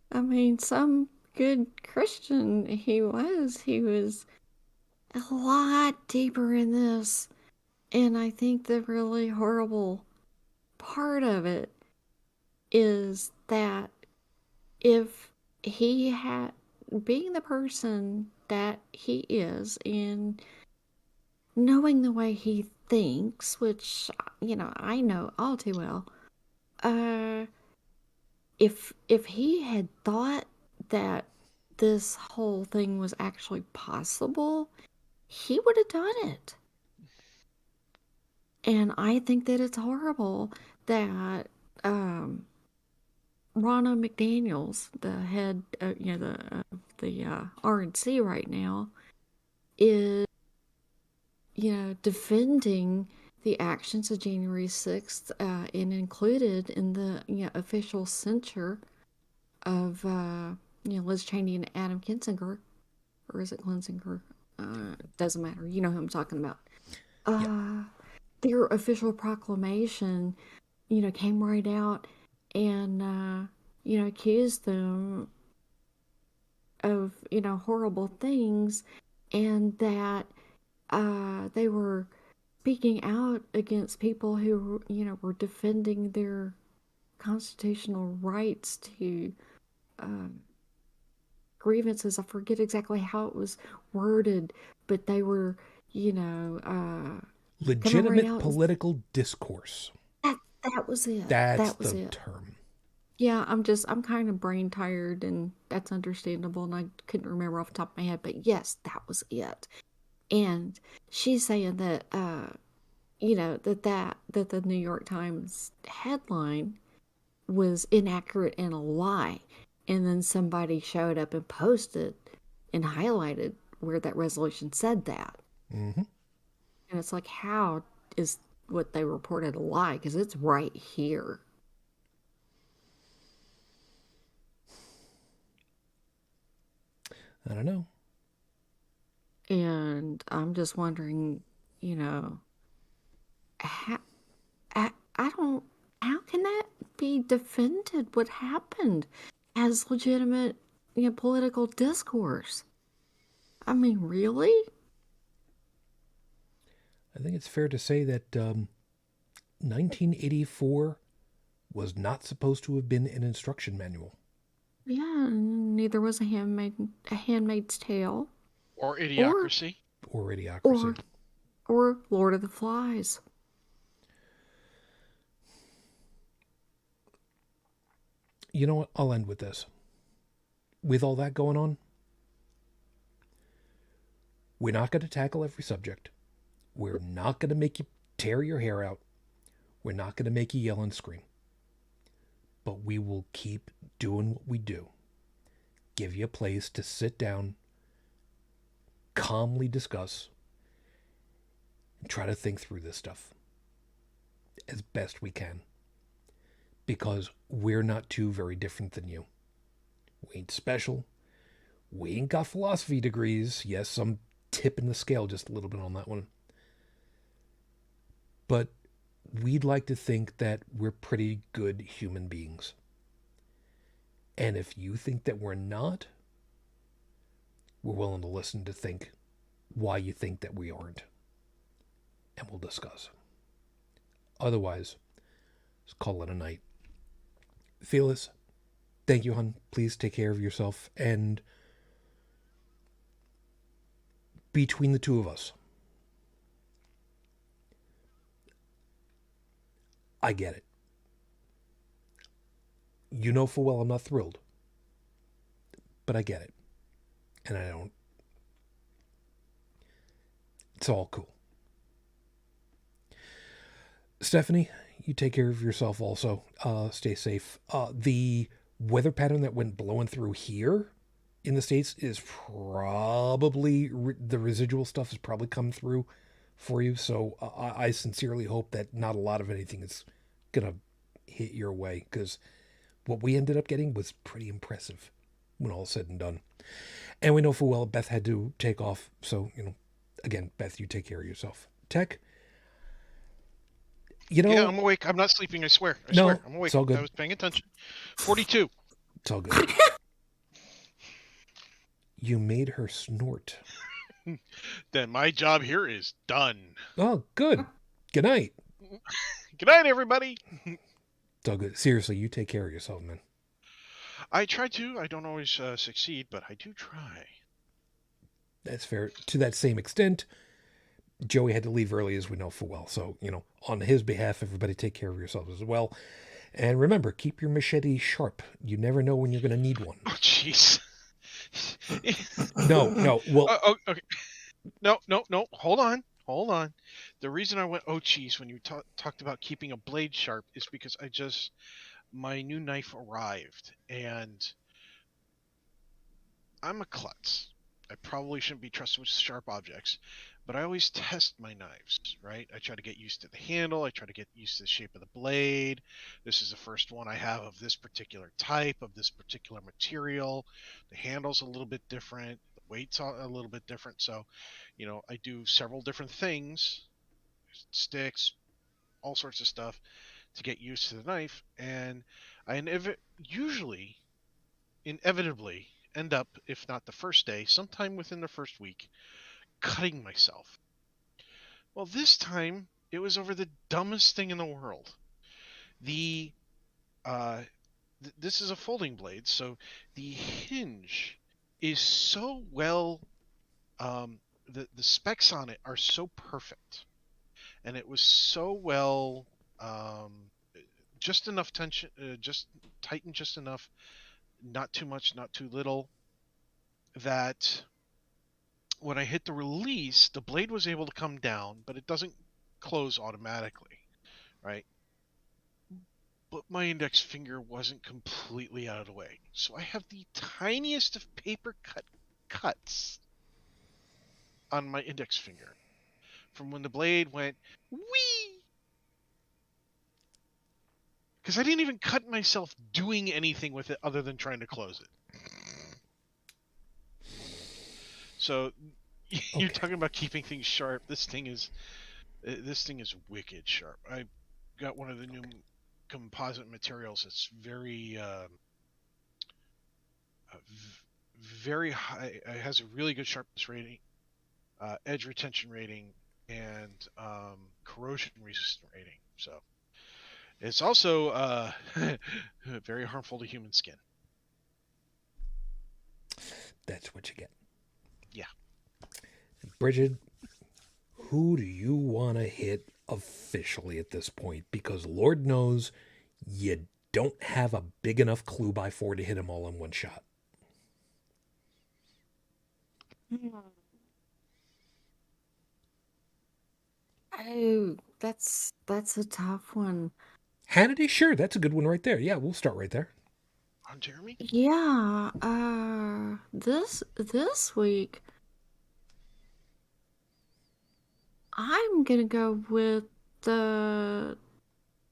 I mean, some good Christian he was. He was a lot deeper in this. And I think the really horrible part of it is that if he had, being the person that he is and knowing the way he thinks, which, I know all too well, if he had thought that this whole thing was actually possible, he would have done it. And I think that it's horrible that Ronna McDaniels, the head, the RNC right now, is, defending the actions of January 6th and included in the official censure of Liz Cheney and Adam Kinzinger, or is it Kinzinger? Doesn't matter. You know who I'm talking about. Yeah. Their official proclamation, came right out and accused them of horrible things, and that they were speaking out against people who were defending their constitutional rights to grievances. I forget exactly how it was worded, but they were Legitimate right political discourse. That was it. That's That was the it. term. Yeah, I'm kind of brain tired, and that's understandable, and I couldn't remember off the top of my head, but yes, that was it. And she's saying that, that the New York Times headline was inaccurate and a lie. And then somebody showed up and posted and highlighted where that resolution said that. Mm-hmm. And it's like, how is what they reported a lie? Because it's right here. I don't know. And I'm just wondering, how, how can that be defended? What happened as legitimate, political discourse? I mean, really? I think it's fair to say that 1984 was not supposed to have been an instruction manual. Yeah, neither was a Handmaid's Tale. Or Idiocracy. Or Idiocracy. Or Lord of the Flies. You know what? I'll end with this. With all that going on, we're not going to tackle every subject. We're not going to make you tear your hair out. We're not going to make you yell and scream. But we will keep doing what we do. Give you a place to sit down, calmly discuss, and try to think through this stuff as best we can. Because we're not too very different than you. We ain't special. We ain't got philosophy degrees. Yes, I'm tipping the scale just a little bit on that one. But we'd like to think that we're pretty good human beings. And if you think that we're not, we're willing to listen to think why you think that we aren't. And we'll discuss. Otherwise, let's call it a night. Phyllis, thank you, hon. Please take care of yourself. And between the two of us, I get it. You know full well I'm not thrilled, but I get it. And I don't. It's all cool. Stephanie, you take care of yourself also. Stay safe. The weather pattern that went blowing through here in the States is probably, the residual stuff has probably come through for you. So I sincerely hope that not a lot of anything is going to hit your way, because what we ended up getting was pretty impressive when all is said and done. And we know full well Beth had to take off. So, again, Beth, you take care of yourself. Tech, Yeah, I'm awake. I'm not sleeping. I swear. I swear. I'm awake. It's all good. I was paying attention. 42. It's all good. You made her snort. Then my job here is done. Oh, good. Good night. Good night, everybody. It's all good. Seriously, you take care of yourself, man. I try to. I don't always succeed, but I do try. That's fair. To that same extent, Joey had to leave early, as we know full well. So, on his behalf, everybody take care of yourselves as well. And remember, keep your machete sharp. You never know when you're going to need one. Oh, jeez. No. Well, okay. No. Hold on. The reason I went, oh, jeez, when you talked about keeping a blade sharp is because my new knife arrived, and I'm a klutz. I probably shouldn't be trusted with sharp objects, but I always test my knives, right? I try to get used to the handle. I try to get used to the shape of the blade. This is the first one I have of this particular type, of this particular material. The handle's a little bit different. The weight's a little bit different. So, I do several different things, sticks, all sorts of stuff to get used to the knife. And I usually, inevitably, end up, if not the first day, sometime within the first week, cutting myself. Well, this time it was over the dumbest thing in the world. This is a folding blade, so the hinge is so well. The specs on it are so perfect, and it was so well. Just enough tension, just tightened just enough, not too much, not too little, that when I hit the release, the blade was able to come down, but it doesn't close automatically, right? But my index finger wasn't completely out of the way. So I have the tiniest of paper cuts on my index finger from when the blade went whee. Because I didn't even cut myself doing anything with it other than trying to close it. So you're talking about keeping things sharp. This thing is wicked sharp. I got one of the new composite materials. It's very very high. It has a really good sharpness rating, edge retention rating, and corrosion resistant rating. So it's also very harmful to human skin. That's what you get. Yeah. Brigid, who do you want to hit officially at this point? Because Lord knows you don't have a big enough clue by 4 to hit them all in one shot. Oh, that's a tough one. Hannity, sure, that's a good one right there. Yeah, we'll start right there. On Jeremy? Yeah, this week I'm gonna go with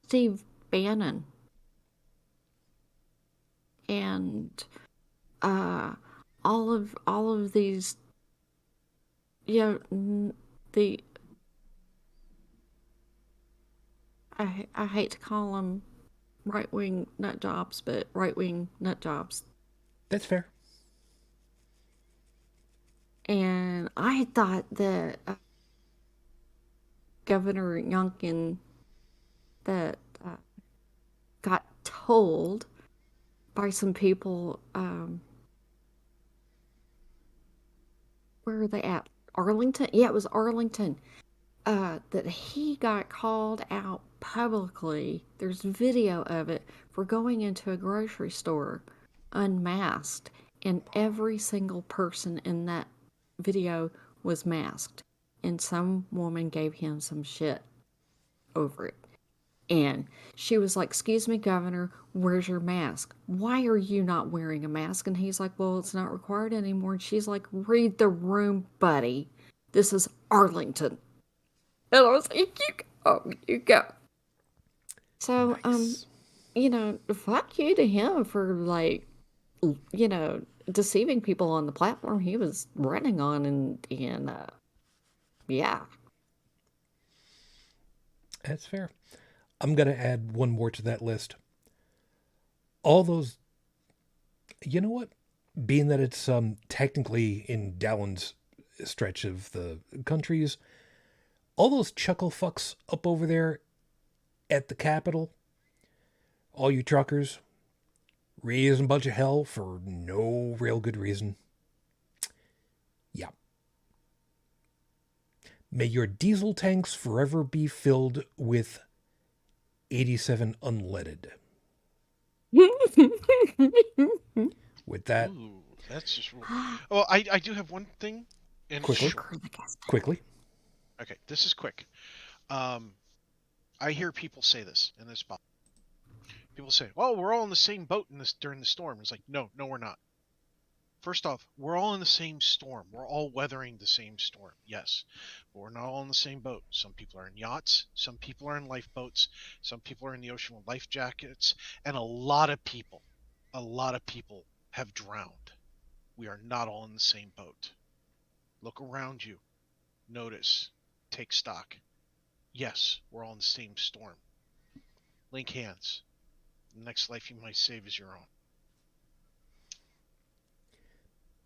Steve Bannon and all of these, the I hate to call them right-wing nut jobs, but right-wing nut jobs. That's fair. And I thought that Governor Youngkin that got told by some people. Where are they at? Arlington? Yeah, it was Arlington. That he got called out publicly. There's video of it for going into a grocery store unmasked, and every single person in that video was masked. And some woman gave him some shit over it. And she was like, "Excuse me, Governor, where's your mask? Why are you not wearing a mask?" And he's like, "Well, it's not required anymore." And she's like, "Read the room, buddy. This is Arlington." And I was like, you go. So, Nice. fuck you to him for, like, deceiving people on the platform he was running on, and yeah. That's fair. I'm going to add one more to that list. All those, you know what? Being that it's technically in Dalan's stretch of the countries, all those chuckle fucks up over there at the Capitol, all you truckers, raising a bunch of hell for no real good reason. Yeah. May your diesel tanks forever be filled with 87 unleaded. With that, Ooh, that's just. Oh, I do have one thing. And Quickly. Quickly. Okay, this is quick. I hear people say this in this spot. People say, "Well, we're all in the same boat in this during the storm." It's like, no, we're not. First off, we're all in the same storm. We're all weathering the same storm. Yes, but we're not all in the same boat. Some people are in yachts. Some people are in lifeboats. Some people are in the ocean with life jackets. And a lot of people have drowned. We are not all in the same boat. Look around you. Notice. Take stock. Yes, we're all in the same storm. Link hands. The next life you might save is your own.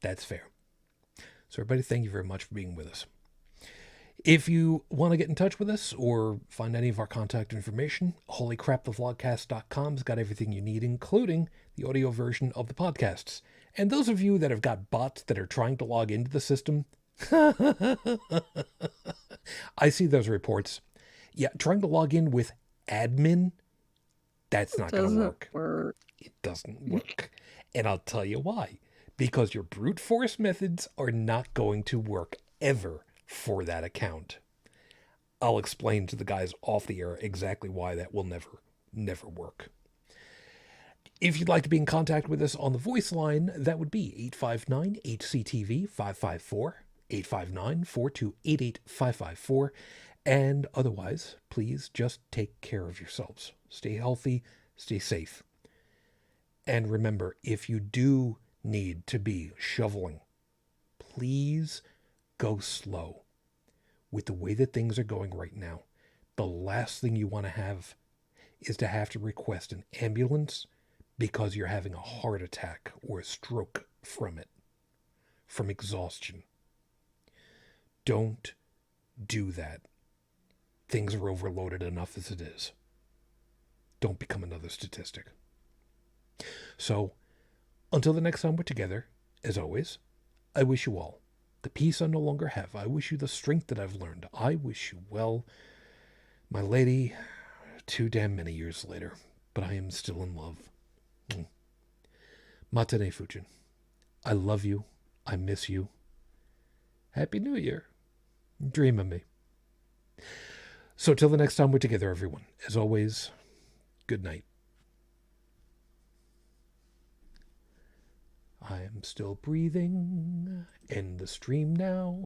That's fair. So, everybody, thank you very much for being with us. If you want to get in touch with us or find any of our contact information, holycrapthevlogcast.com's got everything you need, including the audio version of the podcasts. And those of you that have got bots that are trying to log into the system, I see those reports. Yeah, trying to log in with admin, that's not going to work. It doesn't work. And I'll tell you why. Because your brute force methods are not going to work ever for that account. I'll explain to the guys off the air exactly why that will never work. If you'd like to be in contact with us on the voice line, that would be 859-HCTV-554, 859-4288-554. And otherwise, please just take care of yourselves. Stay healthy, stay safe. And remember, if you do need to be shoveling, please go slow. With the way that things are going right now, the last thing you want to have is to have to request an ambulance because you're having a heart attack or a stroke from it, from exhaustion. Don't do that. Things are overloaded enough as it is. Don't become another statistic. So, until the next time we're together, as always, I wish you all the peace I no longer have. I wish you the strength that I've learned. I wish you well, my lady, too damn many years later, but I am still in love. Matane Fujin. I love you. I miss you. Happy New Year. Dream of me. So till the next time we're together, everyone, as always, good night. I am still breathing. End the stream now.